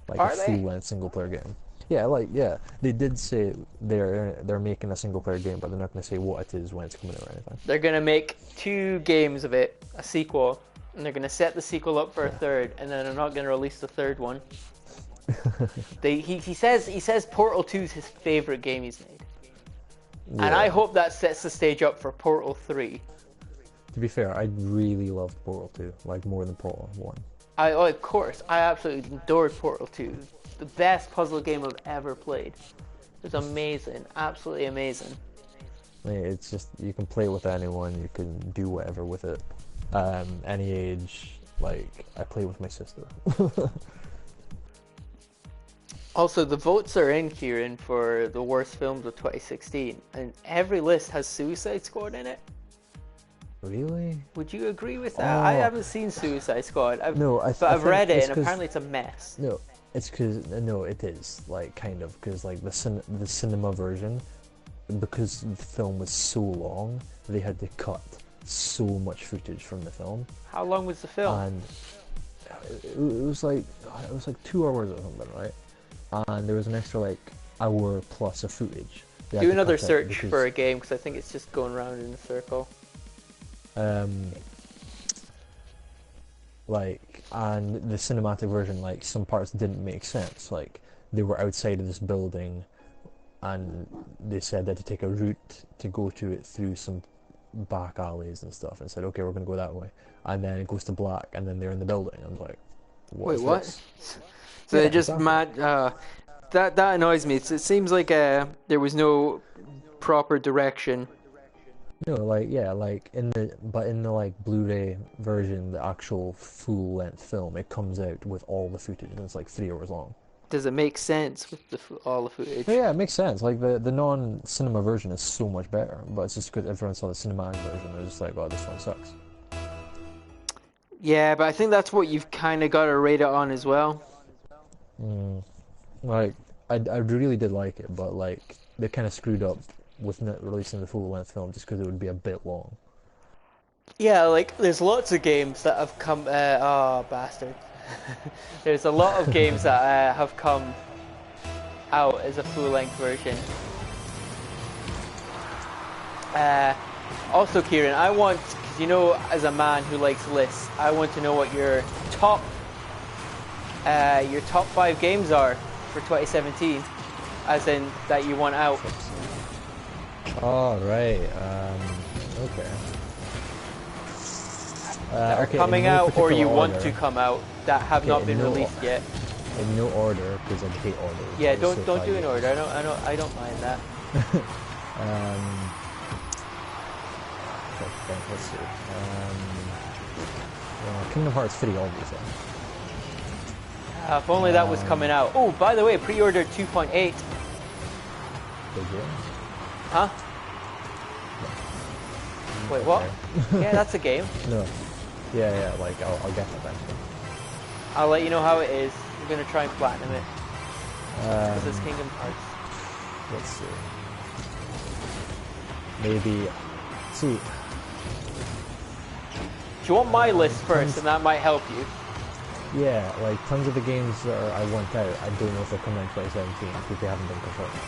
like a are full they? length single player game. Yeah, they did say they're making a single player game, but they're not going to say what it is when it's coming out or anything. They're gonna make 2 games of it, a sequel, and they're gonna set the sequel up for a Yeah. third, and then they're not gonna release the third one. He says Portal 2 is his favorite game he's made, and I Yeah. hope that sets the stage up for Portal 3. To be fair, I really loved Portal 2, like more than Portal 1. Of course, I absolutely adored Portal 2. The best puzzle game I've ever played. It was amazing, absolutely amazing. Like, it's just you can play it with anyone, you can do whatever with it, any age. Like I play with my sister. Also, the votes are in, Kieran, for the worst films of 2016, and every list has Suicide Squad in it. Really? Would you agree with that? I Oh. haven't seen Suicide Squad, No, but I've think read it, it's and 'cause- apparently it's a mess. No, it's because no, it is like kind of because like the cinema version, because the film was so long, they had to cut so much footage from the film, How long was the film? and it was like 2 hours or something, right? And there was an extra like hour plus of footage. They had Do to another cut out search because, for a game, because I think it's just going around in a circle. like, and the cinematic version, like some parts didn't make sense. Like they were outside of this building, and they said they had to take a route to go to it through some back alleys and stuff, and said, okay, we're gonna go that way, and then it goes to black, and then they're in the building. I'm like, Wait, is what? this? So Yeah, they just exactly. mad. That annoys me. It seems like there was no proper direction. No, like yeah, like in the like Blu-ray version, the actual full-length film, it comes out with all the footage, and it's like 3 hours long. Does it make sense with all the Oh, footage? yeah, it makes sense. Like the non-cinema version is so much better, but it's just because everyone saw the cinematic version, they're just like, oh, this one sucks. Yeah, but I think that's what you've kind of got to rate it on as well. Like I really did like it, but like they kind of screwed up with not releasing the full-length film just because it would be a bit long. Yeah, like there's lots of games that have come. Oh, bastard! There's a lot of games that have come out as a full-length version. Also, Kieran, I want, because you know, as a man who likes lists, I want to know what your top 5 games are for 2017, as in that you want out. Oh right. Okay. That are Okay, coming in no out or you particular want order. to come out that have not in been no- released yet. In no order, because I hate orders. Yeah, I'll just say don't 5 do an games. order. I don't mind that. Okay, let's see. Kingdom Hearts 3, obviously. If only that was coming out. Oh, by the way, pre-order 2.8. Big deal. Huh? Wait, what? Yeah, that's a game. No. Yeah, like, I'll get that eventually. I'll let you know how it is. I'm gonna try and platinum it. Because it's Um, Kingdom Hearts. let's see. Maybe. See, Do you want my list first, and that might help you? yeah, like, tons of the games that I want out, I don't know if they're coming out in 2017 because they haven't been confirmed.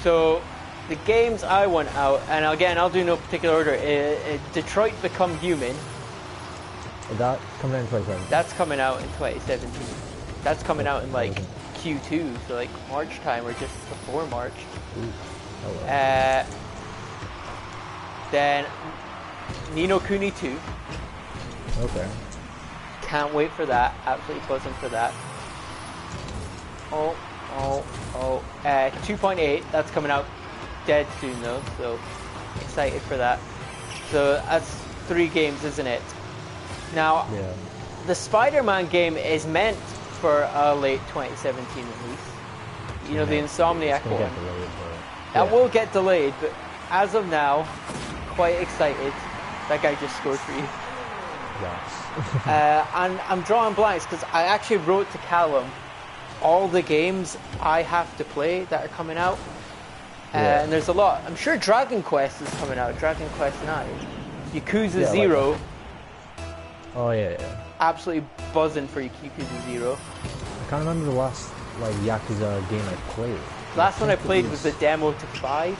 So, the games I want out, and again, I'll do no particular order. Detroit Become Human. Is that coming out in 2017? That's coming out in 2017. That's coming out in like Q2, so like March time or just before March. Ooh, hello. Then Ni no Kuni 2. Okay. Can't wait for that. Absolutely buzzing for that. Oh, oh, oh. 2.8. That's coming out dead soon though, so excited for that. So that's 3 games, isn't it? Now, Yeah. the Spider-Man game is meant for a late 2017 release. You know, the It's Insomniac gonna one. get delayed, but That will get delayed, but as of now, quite excited. That guy just scored for you. Yes. And I'm drawing blanks because I actually wrote to Callum all the games I have to play that are coming out. Yeah. And there's a lot. I'm sure Dragon Quest is coming out. Dragon Quest 9. Yakuza Yeah, like 0. Oh yeah. Absolutely buzzing for Yakuza 0. I can't remember the last like Yakuza game I played. Last one I think it played was the demo to 5.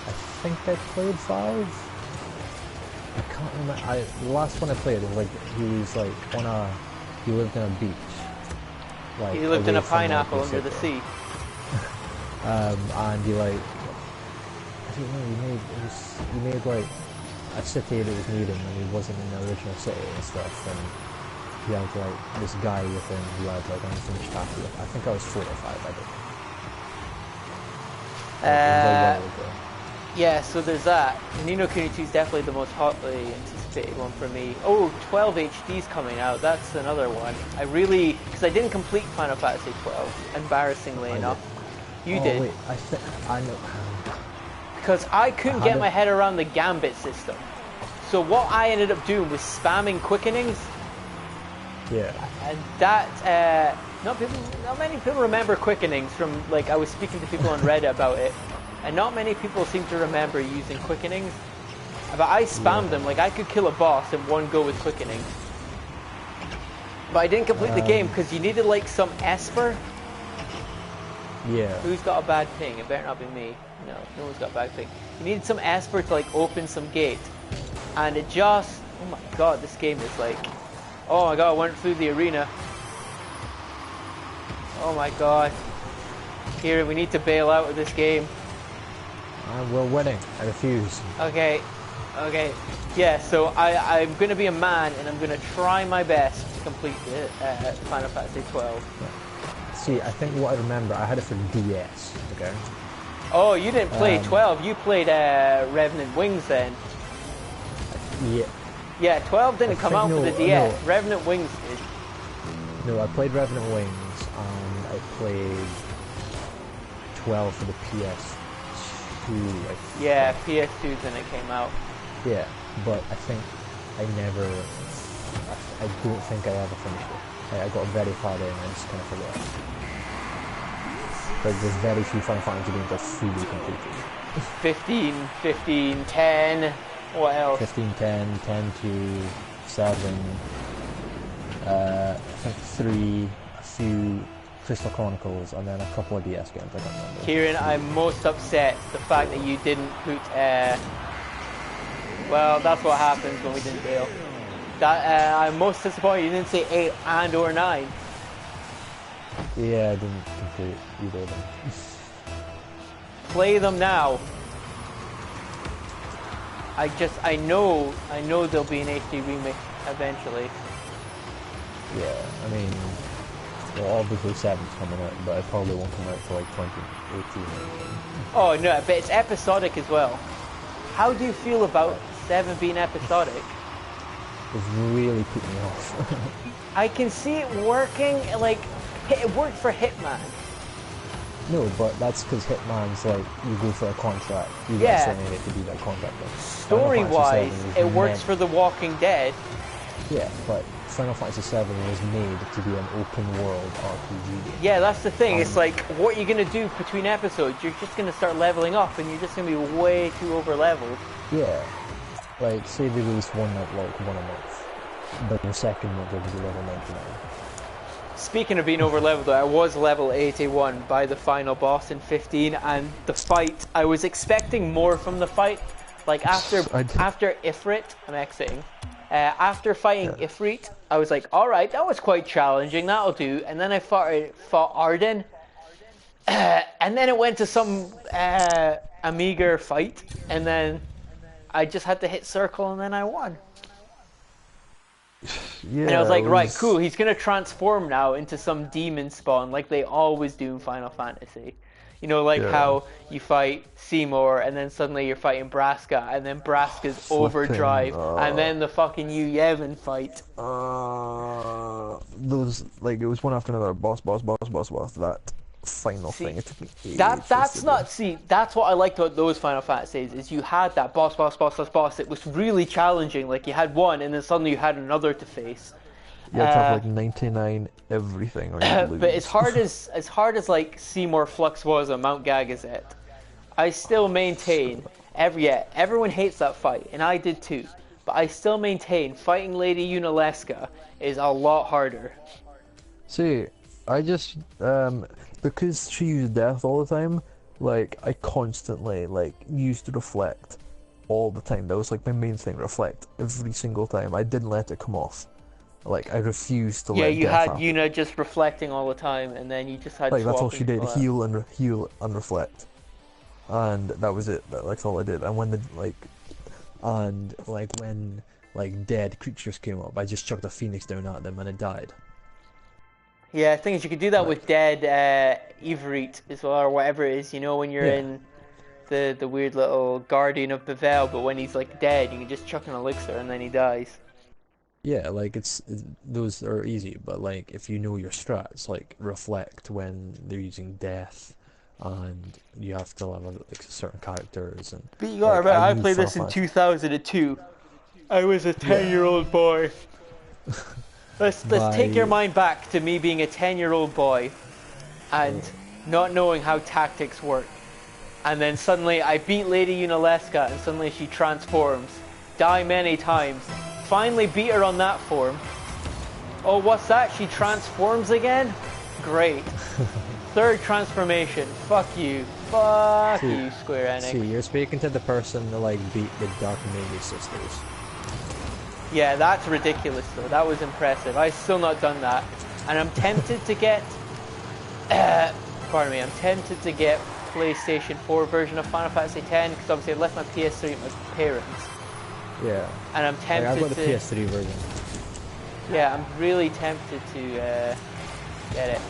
I think I played 5. I can't remember. The last one I played was like he lived in a beach. Like, He lived in away a from, like, pineapple under the city. sea. And he like I don't know. He made like a city that was near him, and he wasn't in the original city and stuff. And he had like this guy with him who had like unfinished half of it. I think I was 4 or 5. I don't know. It was a while ago. Yeah, so there's that. Ni no Kuni 2 is definitely the most hotly anticipated one for me. Oh, 12 HD's coming out. That's another one. Because I didn't complete Final Fantasy 12, embarrassingly enough. You did. Wait, I know. Because I couldn't get my head around the Gambit system. So what I ended up doing was spamming quickenings. Yeah. And that, not many people remember quickenings from, like, I was speaking to people on Reddit about it. And not many people seem to remember using quickenings. But I spammed them, like I could kill a boss in one go with quickening. But I didn't complete the game because you needed like some Esper. Yeah. Who's got a bad ping? It better not be me. No one's got a bad ping. You needed some Esper to like open some gate. And it just, oh my god, this game is like, oh my god, I went through the arena. Oh my god. Kieran, we need to bail out of this game. We're winning. I refuse. Okay. Yeah, so I'm going to be a man and I'm going to try my best to complete the Final Fantasy 12. See, I think what I remember, I had it for DS, okay? Oh, you didn't play 12. You played Revenant Wings then. Yeah. Yeah, 12 didn't come out for the DS. No. Revenant Wings did. No, I played Revenant Wings, and I played 12 for the PS2. Yeah, PS2 then it came out. Yeah, but I think I don't think I ever finished it. I got very far in and I just kind of forgot. Like, there's very few Final Fantasy games I've fully completed. 15, 10, what else? 15, 10, 10 to 7, I think 3, a few Crystal Chronicles, and then a couple of DS games, I don't remember. Kieran, I'm most upset the fact that you didn't put, well, that's what happens when we didn't bail. I'm most disappointed you didn't say 8 and or 9. Yeah, I didn't complete either of them. Play them now. I know there'll be an HD remake eventually. Yeah, I mean, well, obviously 7's coming out, but it probably won't come out for like 2018 or anything. Oh no, but it's episodic as well. How do you feel about 7 being episodic? It's really put me off. I can see it working, like, it worked for Hitman. No, but that's because Hitman's like, you go for a contract, you get terminated to do that contract. Story-wise, it works for The Walking Dead. Yeah, but Final Fantasy VII was made to be an open world RPG game. Yeah, that's the thing. It's like, what you're going to do between episodes, you're just going to start leveling up and you're just going to be way too over-leveled. Yeah. Like, say they release one a month, but the second month they're going to be level 99. Speaking of being over-leveled, I was level 81 by the final boss in 15, and the fight, I was expecting more from the fight. Like, after Ifrit, I'm exiting. After fighting Ifrit, I was like, alright, that was quite challenging, that'll do. And then I fought Arden. And then it went to some a meager fight. And then I just had to hit circle and then I won. Yeah, And I was it like, right, was. cool. He's gonna transform now into some demon spawn, like they always do in Final Fantasy. You know, like Yeah. how you fight Seymour, and then suddenly you're fighting Braska, and then Braska's Flipping. overdrive, and then the fucking Yu Yevon fight. Those like it was one after another. Boss. That final thing. See, It took me ages to that's do. not. See, that's what I liked about those Final Fantasies is you had that boss. It was really challenging. Like you had one, and then suddenly you had another to face. You had to have Uh, like 99 everything, or you'd but lose. as hard as like Seymour Flux was on Mount Gagazet, I still maintain everyone hates that fight, and I did too. But I still maintain fighting Lady Unalesca is a lot harder. See, I just because she used death all the time, like I constantly like used to reflect all the time. That was like my main thing, reflect every single time. I didn't let it come off. Like I refused to Yeah, let you death had happen. Yuna just reflecting all the time, and then you just had Like that's all swapping she did, people out. heal and reflect. And that was it. That's all I did. And when when like dead creatures came up, I just chucked a phoenix down at them and it died. Yeah, the thing is, you could do that with Like dead Ivrit as well, or whatever it is. You know, when you're yeah, in the weird little Guardian of Bevel, but when he's like dead, you can just chuck an elixir and then he dies. yeah. Like those are easy, but like if you know your strats, like reflect when they're using death, and you have to have like certain characters and But you gotta like remember, I I knew played Final this in Fantasy. 2002. I was a Yeah, 10-year-old boy. Let's take your by mind back to me being a 10-year-old boy and uh, not knowing how tactics work. And then suddenly I beat Lady Unalesca and suddenly she transforms. Die many times. Finally beat her on that form. Oh, what's that? She transforms again? Great. Third transformation. Fuck you. Fuck see, you, Square Enix. see, you're speaking to the person that like beat the Dark Magus sisters. Yeah, that's ridiculous though. That was impressive. I've still not done that. And I'm tempted to get... pardon me. I'm tempted to get PlayStation 4 version of Final Fantasy X because obviously I left my PS3 at my parents. Yeah, And I'm like, tempted I've got the to... PS3 version. Yeah, I'm really tempted to get it.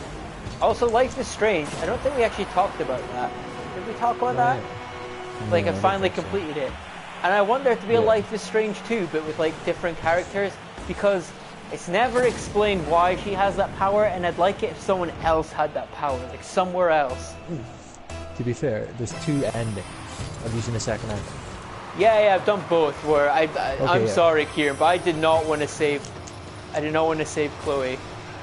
Also, Life is Strange. I don't think we actually talked about that. Did we talk about that? Right. Like, No, I I don't finally think so. completed it. And I want there to be a Yeah. Life is Strange too, but with like different characters, because it's never explained why she has that power, and I'd like it if someone else had that power, like somewhere else. To be fair, there's two endings. Have you seen the second ending? Yeah, I've done both. Where I'm Okay, yeah. sorry, Kieran, but I did not want to save. I did not want to save Chloe.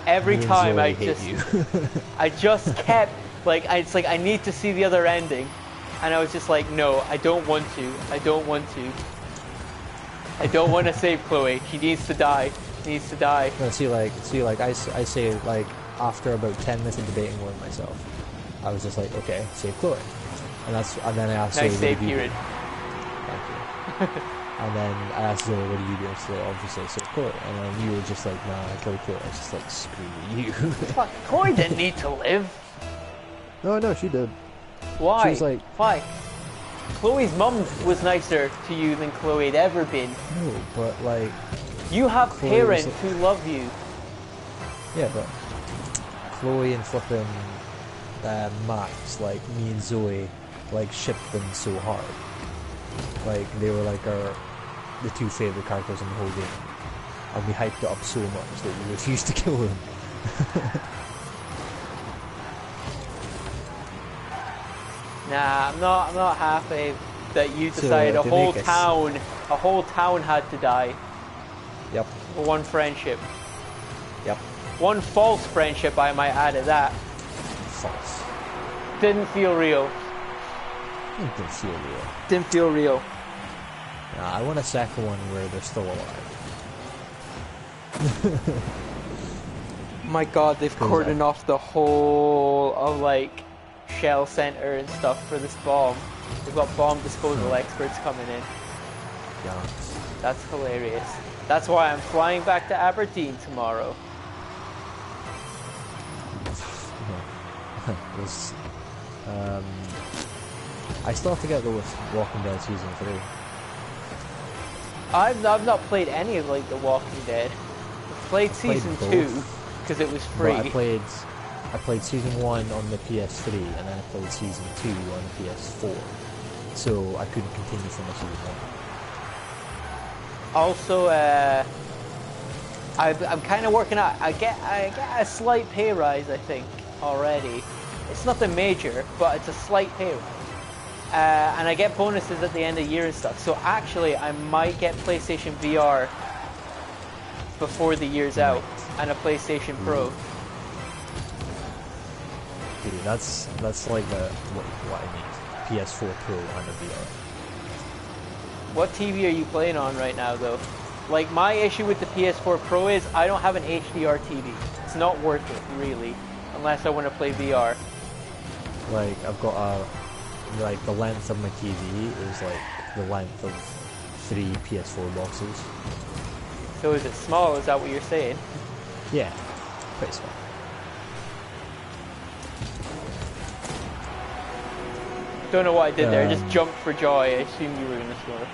Every Me and time Zoe I hate just, you. I just kept like, it's like I need to see the other ending, and I was just like, no, I don't want to. I don't want to. I don't want to save Chloe. She needs to die. She needs to die. No, I say like after about 10 minutes of debating with myself, I was just like, okay, save Chloe, and then I asked Zoe, Nice what save, did you do? Kieran. Thank you. And then I asked Zoe, what do you do? And so obviously save Chloe, and then you were just like, nah, I killed Chloe. I was just like, screw you. Fuck, Chloe didn't need to live. No, she did. Why? She was like, Why? Chloe's mum was nicer to you than Chloe had ever been. no, but like, You have Chloe was parents like- who love you. yeah, but Chloe and flipping Max, like me and Zoe, like shipped them so hard. Like they were like the two favorite characters in the whole game, and we hyped it up so much that we refused to kill them. Nah, I'm not happy that you So, decided to make us- a whole town had to die Yep, for one friendship. yep, One false friendship, I might add at that. false. Didn't feel real. It didn't feel real. Didn't feel real. Nah, I want a second one where they're still alive. My god, they've cordoned off the whole of like Shell Center and stuff for this bomb. They've got bomb disposal experts coming in. Yeah. That's hilarious. That's why I'm flying back to Aberdeen tomorrow. There's, I still have to get the Walking Dead season 3. I've not played any of like The Walking Dead. played I've played season both, 2 because it was free. but I played season 1 on the PS3, and then I played season 2 on the PS4. So I couldn't continue from the season 1. Also, I'm kind of working out. I get a slight pay rise, I think, already. It's nothing major, but it's a slight pay rise. And I get bonuses at the end of the year and stuff. So actually, I might get PlayStation VR before the year's out, and a PlayStation Pro. Dude, that's like what I need. PS4 Pro and a VR. What TV are you playing on right now, though? Like, my issue with the PS4 Pro is I don't have an HDR TV. It's not worth it, really, unless I want to play VR. Like, I've got like, the length of my TV is like the length of 3 PS4 boxes. So is it small? Is that what you're saying? Yeah, pretty small. Don't know what I did there. I just jumped for joy. I assumed you were going to score.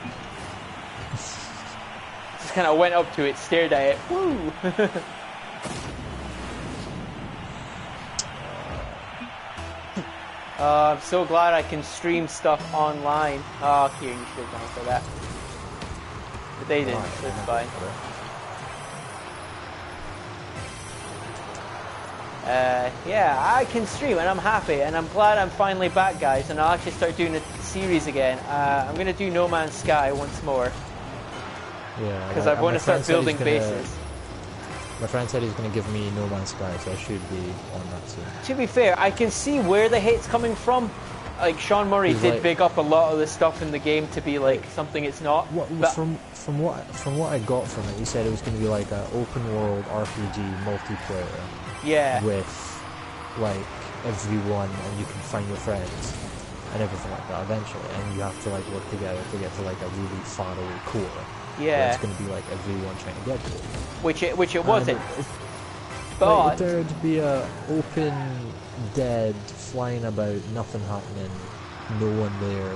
Just kind of went up to it, stared at it. Woo! I'm so glad I can stream stuff online. Oh, Kieran, you should have gone for that. But they didn't, so it's fine. Yeah, I can stream and I'm happy, and I'm glad I'm finally back, guys, and I'll actually start doing a series again. I'm going to do No Man's Sky once more. Yeah, because I want to start building bases. My friend said he's going to give me No Man's Sky, so I should be on that soon. To be fair, I can see where the hate's coming from. Like, Sean Murray He's did like, big up a lot of the stuff in the game to be like something it's not. But from what I got from it, he said it was going to be like an open world RPG multiplayer. Yeah. With like everyone, and you can find your friends and everything like that eventually, and you have to like work together to get to like a really far away core. Yeah. It's going to be like everyone trying to get to it. Which it wasn't. But But like, there'd be a open, dead, flying about, nothing happening, no one there,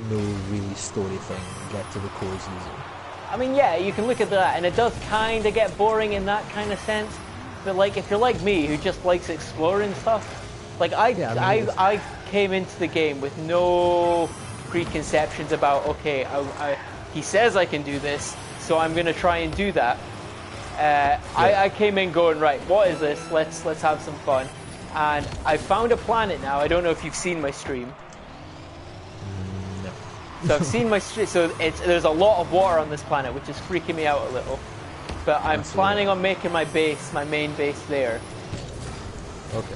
no really story thing. Get to the cores easy. I mean, yeah, you can look at that, and it does kind of get boring in that kind of sense. But like, if you're like me, who just likes exploring stuff, like I came into the game with no preconceptions about, okay, he says I can do this, so I'm gonna try and do that. I came in going, right, what is this? Let's have some fun. And I found a planet now. I don't know if you've seen my stream. No. So I've seen my stream. So there's a lot of water on this planet, which is freaking me out a little. But I'm planning on making my main base there. Okay.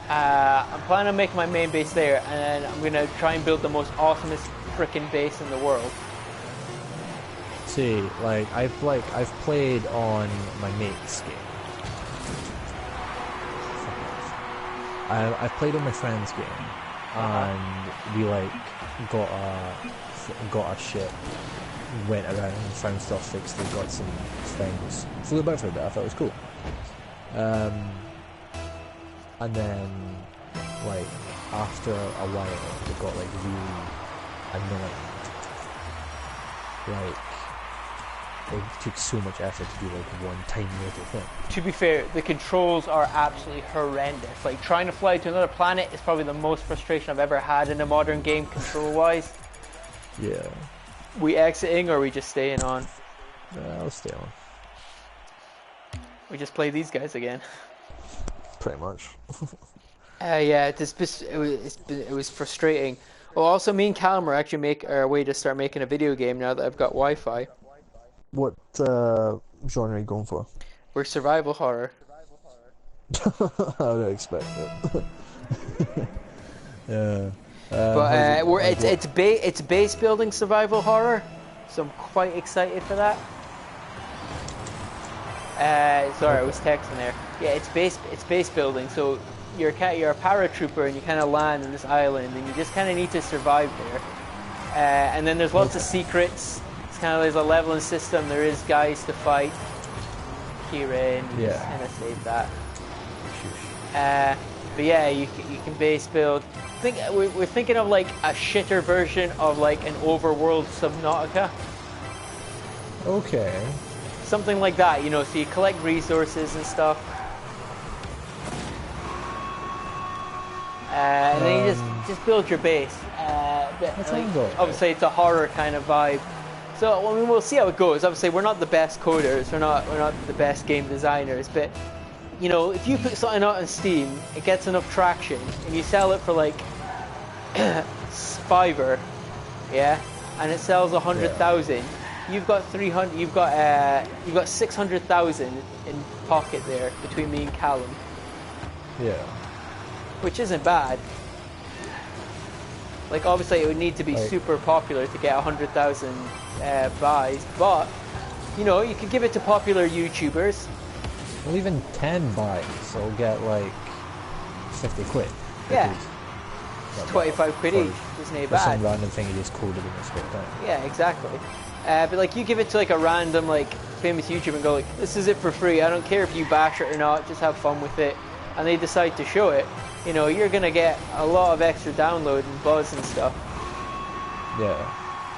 I'm planning on making my main base there, and I'm gonna try and build the most awesomest freaking base in the world. See, like I've played on my mate's game. I've played on my friend's game, and we like got a ship, went around, found stuff, fixed it, got some things, flew about for a bit. I thought it was cool. And then like after a while, it got like really annoying. Like, it took so much effort to do like one tiny little thing. To be fair, the controls are absolutely horrendous. Like, trying to fly to another planet is probably the most frustration I've ever had in a modern game, control-wise. Yeah. We exiting, or are we just staying on? I'll stay on. We just play these guys again. Pretty much. Yeah, it was frustrating. Well, also, me and Callum are actually make our way to start making a video game now that I've got Wi-Fi. What genre are you going for? We're survival horror. I would expect it. Yeah. But it's base building survival horror, so I'm quite excited for that. Sorry, I was texting there. Yeah, it's base building. So you're a paratrooper and you kind of land on this island and you just kind of need to survive there. And then there's lots of secrets. It's kind of, there's a leveling system. There is guys to fight. Kieran, you just kind of save that. But yeah, you can base build. We're thinking of like a shitter version of like an overworld Subnautica. Okay. something like that, you know, so you collect resources and stuff. And then you just build your base. That sounds alright. Obviously, it's a horror kind of vibe. So I mean, we'll see how it goes. Obviously, we're not the best coders, we're not the best game designers, but you know, if you put something out on Steam, it gets enough traction, and you sell it for like $5, yeah, and it sells 100,000. You've got 300. You've got 600,000 in pocket there between me and Callum. Yeah. Which isn't bad. Like, obviously, it would need to be super popular to get 100,000 buys, but you know, you could give it to popular YouTubers. Well, even 10 buys, so we'll get like 50 quid. Yeah. It's 25 quid each. Isn't it bad? Some random thing you just coded in this spare time. Yeah, exactly. But like, you give it to like a random like famous YouTuber and go like, this is it for free. I don't care if you bash it or not. Just have fun with it. And they decide to show it. You know, you're gonna get a lot of extra download and buzz and stuff. Yeah,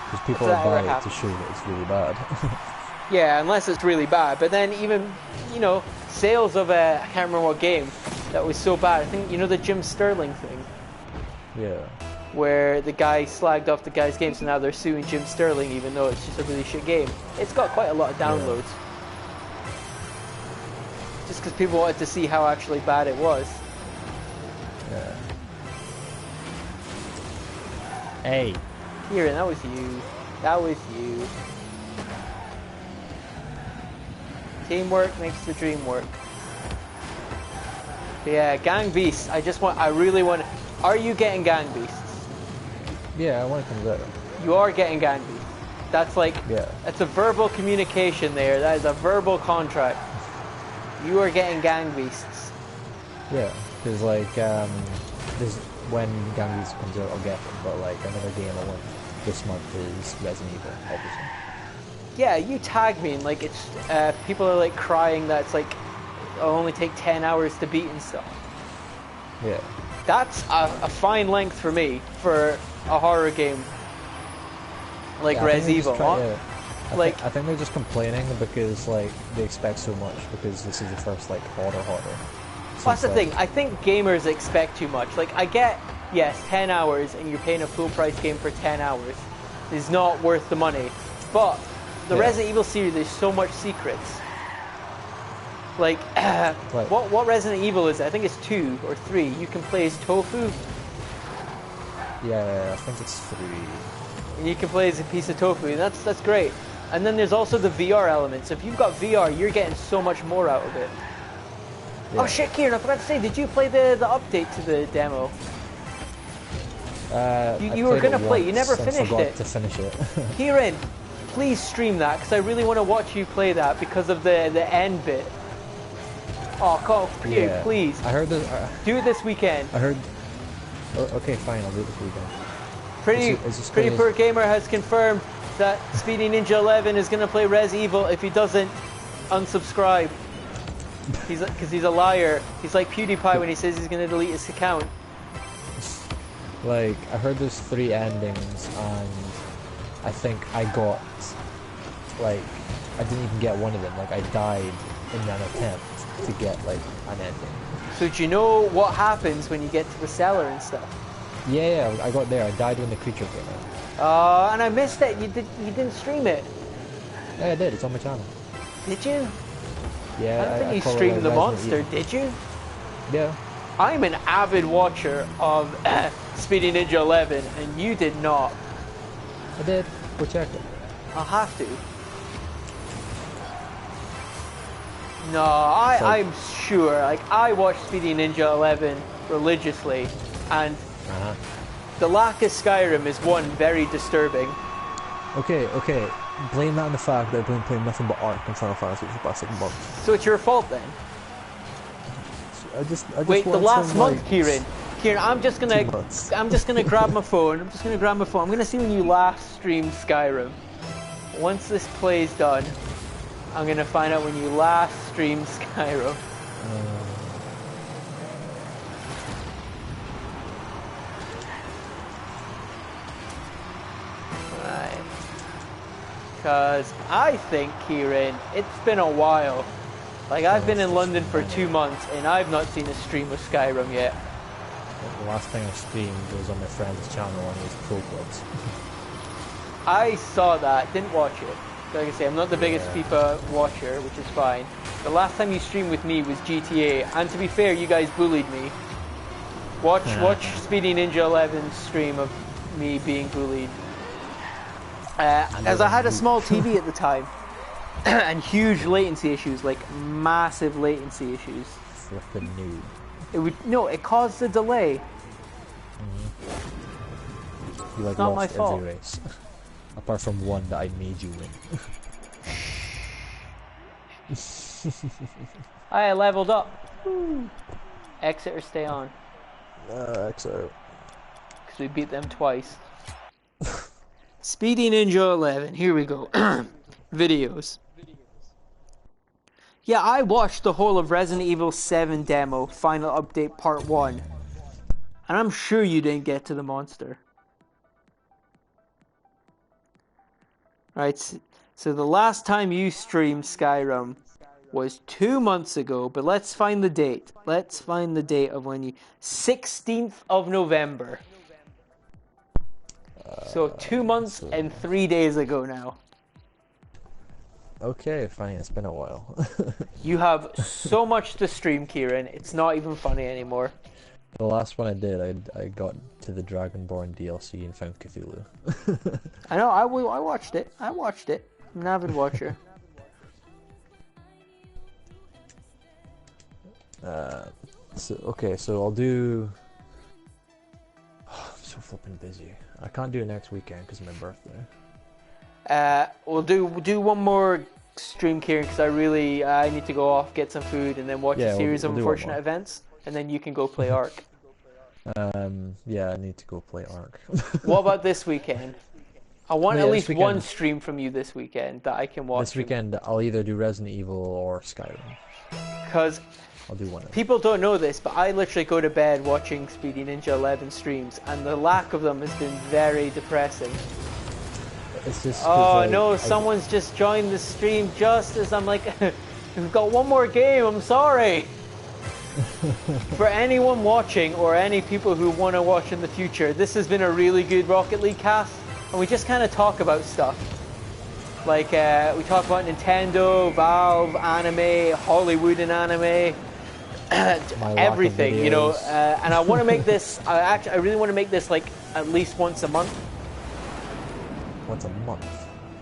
because people will buy it to show that it's really bad. Yeah, unless it's really bad. But then even, you know, sales of I can't remember what game that was so bad. I think, you know, the Jim Sterling thing. Yeah. Where the guy slagged off the guy's game, so now they're suing Jim Sterling even though it's just a really shit game. It's got quite a lot of downloads. Yeah. Just because people wanted to see how actually bad it was. Yeah. Hey. Kieran, that was you. That was you. Teamwork makes the dream work. But yeah, Gang Beasts. I really want. Are you getting Gang Beasts? Yeah, I want to come there. You are getting Gang Beasts. That's like. Yeah. That's a verbal communication there. That is a verbal contract. You are getting Gang Beasts. Yeah, because like this when Gang Beasts comes out, I'll get it. But like another game I want this month is Resident Evil, obviously. Yeah, you tag me and like it's people are like crying that it's like it'll only take 10 hours to beat and stuff. Yeah. That's a fine length for me for a horror game like Res Evil. I think they're just complaining because like they expect so much because this is the first like horror. So that's the thing. I think gamers expect too much. Like I get, yes, 10 hours and you're paying a full price game for 10 hours is not worth the money. But the Resident Evil series, there's so much secrets. Like, what Resident Evil is it? I think it's 2 or 3. You can play as Tofu. Yeah, I think it's 3. And you can play as a piece of tofu, and that's great. And then there's also the VR element. So if you've got VR, you're getting so much more out of it. Yeah. Oh shit, Kieran, I forgot to say, did you play the update to the demo? You were going to play, you never finished it. To finish it. Kieran, please stream that, because I really want to watch you play that because of the end bit. Oh, please. I heard this. Do it this weekend. I heard. Oh, okay, fine, I'll do it this weekend. Pretty Poor Gamer has confirmed that Speedy Ninja 11 is going to play Res Evil. If he doesn't, unsubscribe. Because he's a liar. He's like PewDiePie when he says he's going to delete his account. Like, I heard there's 3 endings, and I think I got, like, I didn't even get one of them. Like, I died in an attempt to get, like, an ending. So do you know what happens when you get to the cellar and stuff? Yeah, I got there. I died when the creature came out. And I missed it. You didn't stream it. Yeah, I did. It's on my channel. Did you? Yeah, I don't think you streamed the monster, did you? Yeah. I'm an avid watcher of Speedy Ninja 11, and you did not. I did. Go check it. I'll have to. No, I'm sure. Like, I watched Speedy Ninja 11 religiously, and the lack of Skyrim is one very disturbing. Okay. Blame that on the fact that I've been playing nothing but Ark and Final Fantasy for the past 6 months. So it's your fault then? I just wait, the last month, Kieran. I'm just gonna grab my phone. I'm gonna see when you last streamed Skyrim. Once this play's done, I'm gonna find out when you last streamed Skyrim. Right. Because I think, Kieran, it's been a while. Like, I've been in London for 2 months, and I've not seen a stream of Skyrim yet. The last thing I streamed was on my friend's channel on his Pro Clubs. I saw that, didn't watch it. Like I say, I'm not the biggest FIFA watcher, which is fine. The last time you streamed with me was GTA, and to be fair, you guys bullied me. Watch Speedy Ninja 11's stream of me being bullied. As I had a small TV at the time, and huge latency issues, like massive latency issues. Flippin' noob. It caused a delay. You like not my lost fault. every race. Apart from one that I made you win. I leveled up. Woo. Exit or stay on? Exit. Because we beat them twice. Speedy Ninja 11, here we go. Videos. Yeah, I watched the whole of Resident Evil 7 demo, Final Update Part 1. And I'm sure you didn't get to the monster. Right, so the last time you streamed Skyrim was 2 months ago, but let's find the date. Let's find the date of when you... 16th of November. So 2 months and 3 days ago now. Okay, fine, it's been a while. You have so much to stream, Kieran. It's not even funny anymore. The last one I did, I got to the Dragonborn DLC and found Cthulhu. I know, I watched it. I watched it. I'm an avid watcher. So I'll do... I'm so flipping busy. I can't do it next weekend because of my birthday. We'll do one more stream, Kieran, because I need to go off, get some food, and then watch a series of unfortunate events, and then you can go play Ark. Yeah, I need to go play Ark. What about this weekend? I want at least one stream from you this weekend that I can watch. This weekend, I'll either do Resident Evil or Skyrim. Because I'll do one of them. People don't know this, but I literally go to bed watching Speedy Ninja 11 streams, and the lack of them has been very depressing. It's just someone's just joined the stream just as I'm like, we've got one more game, I'm sorry. For anyone watching, or any people who want to watch in the future, this has been a really good Rocket League cast, and we just kind of talk about stuff. Like, we talk about Nintendo, Valve, anime, Hollywood and anime, everything, you know, and I want to make this, I really want to make this like at least once a month. Once a month?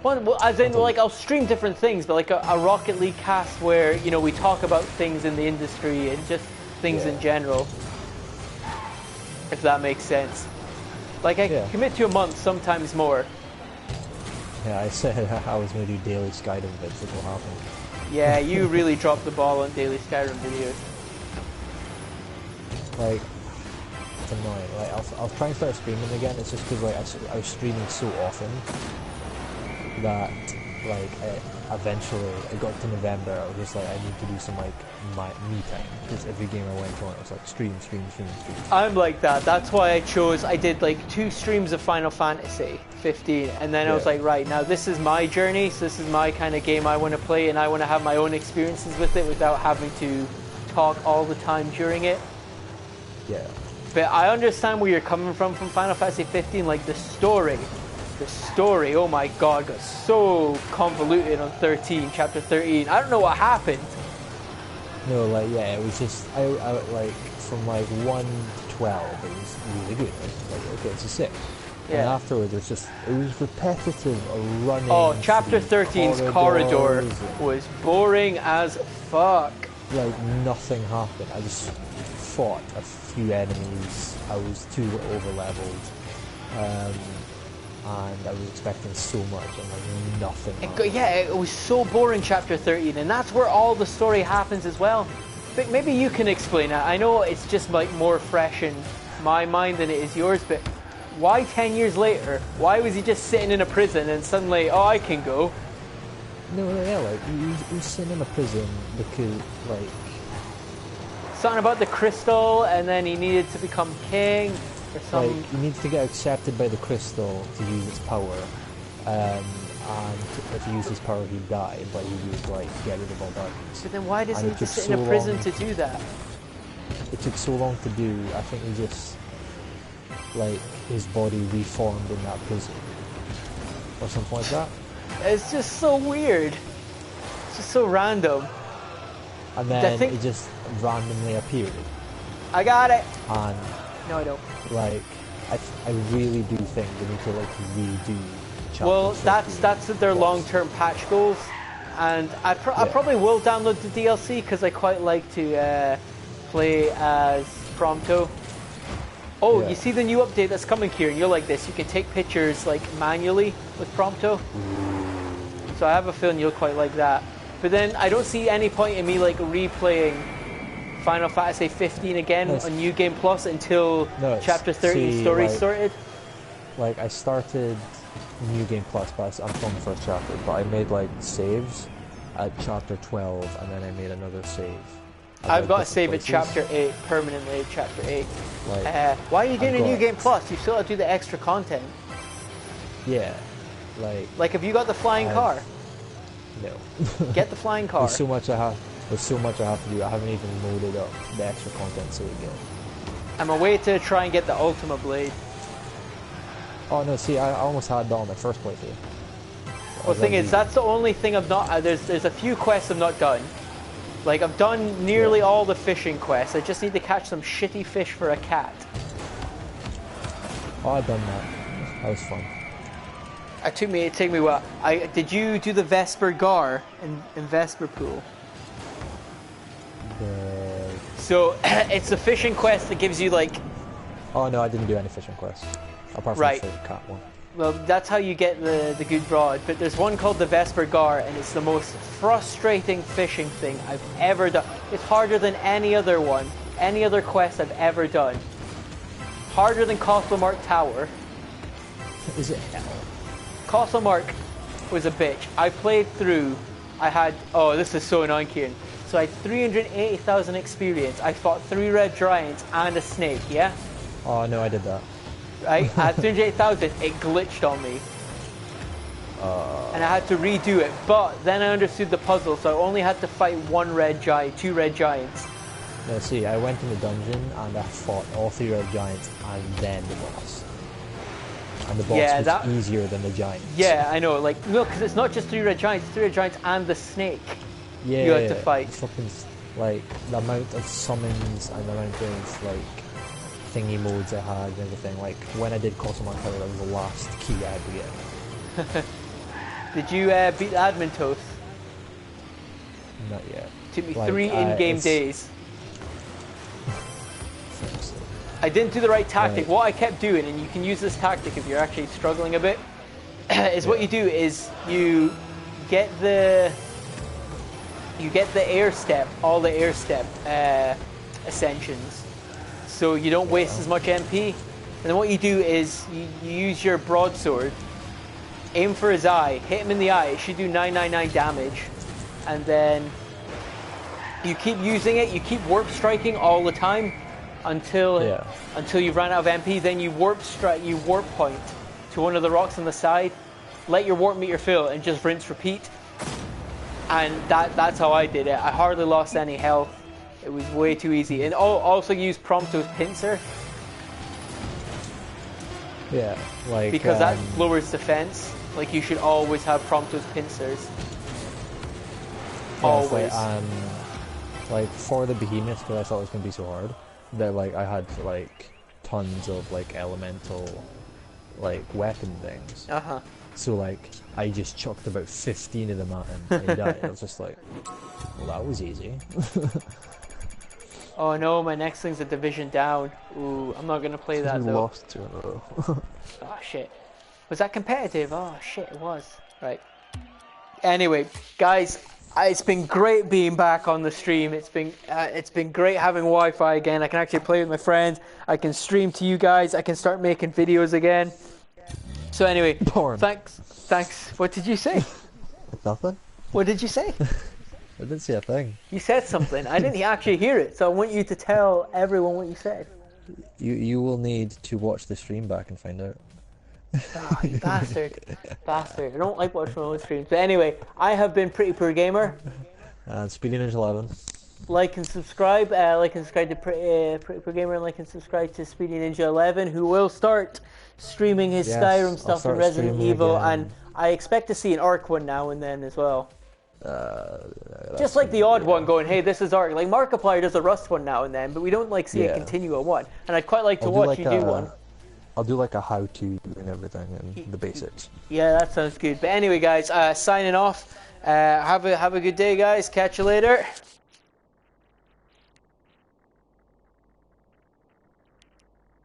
Well, as in, like, I'll stream different things, but like a Rocket League cast where, you know, we talk about things in the industry and just things in general. If that makes sense. Like, I commit to a month, sometimes more. Yeah, I said I was going to do daily Skyrim vids, it will happen. Yeah, you really dropped the ball on daily Skyrim videos. Like, it's annoying. Like, I'll try and start streaming again. It's just because, like, I was streaming so often that, like, eventually it got to November. I was just like, I need to do some, like, me time, because every game I went on, it was like stream. I'm like that. That's why I did like 2 streams of Final Fantasy 15, and then I was like, right, now this is my journey, so this is my kind of game I want to play, and I want to have my own experiences with it without having to talk all the time during it. Yeah. But I understand where you're coming from Final Fantasy 15, like the story, oh my god, got so convoluted on 13, chapter 13. I don't know what happened. No, like, yeah, it was just, I like, from like 1 to 12, it was really good. I was like, okay, it's a 6. Yeah. And afterwards, it was repetitive, running. Oh, chapter 13's corridor was boring as fuck. Like, nothing happened. I just fought a few enemies. I was too over-leveled. And I was expecting so much, and like nothing. It was so boring, chapter 13, and that's where all the story happens as well. But maybe you can explain it. I know it's just like more fresh in my mind than it is yours, but why 10 years later? Why was he just sitting in a prison and suddenly, oh, I can go? No, yeah, like he was sitting in a prison because, like, something about the crystal, and then he needed to become king. Like, he needs to get accepted by the crystal to use its power, and if he used his power, he'd die, but he would like get rid of all darkness. But then why does And he it need to took sit so in a prison long. to do that? It took so long to do. I think he just like his body reformed in that prison or something like that. It's just so weird. It's just so random. And then it just randomly appeared. I got it. And No, I don't. like, I really do think they need to like redo. Well, Chapter 13 that's their plus. long-term patch goals, and I probably will download the DLC because I quite like to play as Prompto. Oh, Yeah. you see the new update that's coming, Kieran? You're like this. You can take pictures like manually with Prompto. So I have a feeling you'll quite like that. But then I don't see any point in me like replaying Final Fantasy 15 again on New Game Plus until Chapter 13 story sorted. Like I started New Game Plus, but I'm from the first chapter. But I made like saves at Chapter 12, and then I made another save. I've got to save at Chapter 8 permanently. Chapter 8. Like, why are you doing a New Game Plus? You still have to do the extra content. Yeah, like have you got the flying car? No. Get the flying car. There's so much I have to do. I haven't even loaded up the extra content so yet. I'm away to try and get the Ultima Blade. Oh no! See, I almost had that on my first playthrough. Well, the thing is, that's the only thing I've not. There's a few quests I've not done. Like I've done nearly all the fishing quests. I just need to catch some shitty fish for a cat. Oh, I've done that. That was fun. It took me what? Did you do the Vesper Gar in Vesper Pool? So it's a fishing quest that gives you like. Oh no, I didn't do any fishing quests apart from the cat one. Well, that's how you get the good rod. But there's one called the Vesper Gar, and it's the most frustrating fishing thing I've ever done. It's harder than any other one, any other quest I've ever done. Harder than Costlemark Tower. Is it hell? Costlemark was a bitch. I played through. I had. Oh, this is so annoying, Kieran. So I had 380,000 experience. I fought 3 red giants and a snake. Yeah. Oh no, I did that. Right? At 308,000, it glitched on me. And I had to redo it. But then I understood the puzzle, so I only had to fight 1 red giant, 2 red giants. No, see, I went in the dungeon and I fought all 3 red giants and then the boss. And the boss was easier than the giants. Yeah, I know. Like, no, because it's not just 3 red giants, it's 3 red giants and the snake. Yeah, you have to fight. Fucking, like, the amount of summons and the amount of, like, thingy modes I had and everything. Like, when I did Costlemark Tower, that was the last key I had to get. Did you beat the admin toast? Not yet. Took me 3 in-game days. I didn't do the right tactic. What I kept doing, and you can use this tactic if you're actually struggling a bit, is what you do is you get the air step, all the air step ascensions, so you don't waste as much MP. And then what you do is you use your broadsword, aim for his eye, hit him in the eye. It should do 999 damage, and then you keep using it. You keep warp striking all the time until you run out of MP. Then you warp point to one of the rocks on the side, let your warp meter fill, and just rinse repeat. And that's how I did it. I hardly lost any health. It was way too easy. And also use Prompto's pincer. Yeah, like because that lowers defense. Like you should always have Prompto's pincers. Always. Like for the behemoth, because I thought it was gonna be so hard, that like I had like tons of like elemental like weapon things. So like I just chucked about 15 of them at him and he died. I was just like, well, that was easy. Oh no, my next thing's a division down. Ooh, I'm not gonna play that though. Lost 2 in a row. Oh shit. Was that competitive? Oh shit, it was. Right. Anyway, guys, it's been great being back on the stream. It's been great having Wi-Fi again. I can actually play with my friends. I can stream to you guys. I can start making videos again. So anyway, thanks. What did you say? Nothing. What did you say? I didn't say a thing. You said something. I didn't actually hear it, so I want you to tell everyone what you said. You will need to watch the stream back and find out. Oh, you bastard. Bastard. I don't like watching my own streams. But anyway, I have been Pretty Poor Gamer. And Speedy Ninja 11. Like and subscribe. Like and subscribe to Pretty Poor Gamer, and like and subscribe to Speedy Ninja 11, who will start streaming his Yes, Skyrim I'll stuff and start Resident streaming Evil, again. and I expect to see an Ark one now and then as well. That's Just like the odd yeah. one going, hey, this is Ark. Like Markiplier does a Rust one now and then, but we don't like see a Yeah. continual one. And I'd quite like to I'll do watch like you do one. I'll do like a how-to and everything and the basics. Yeah, that sounds good. But anyway, guys, signing off. Have a good day, guys. Catch you later.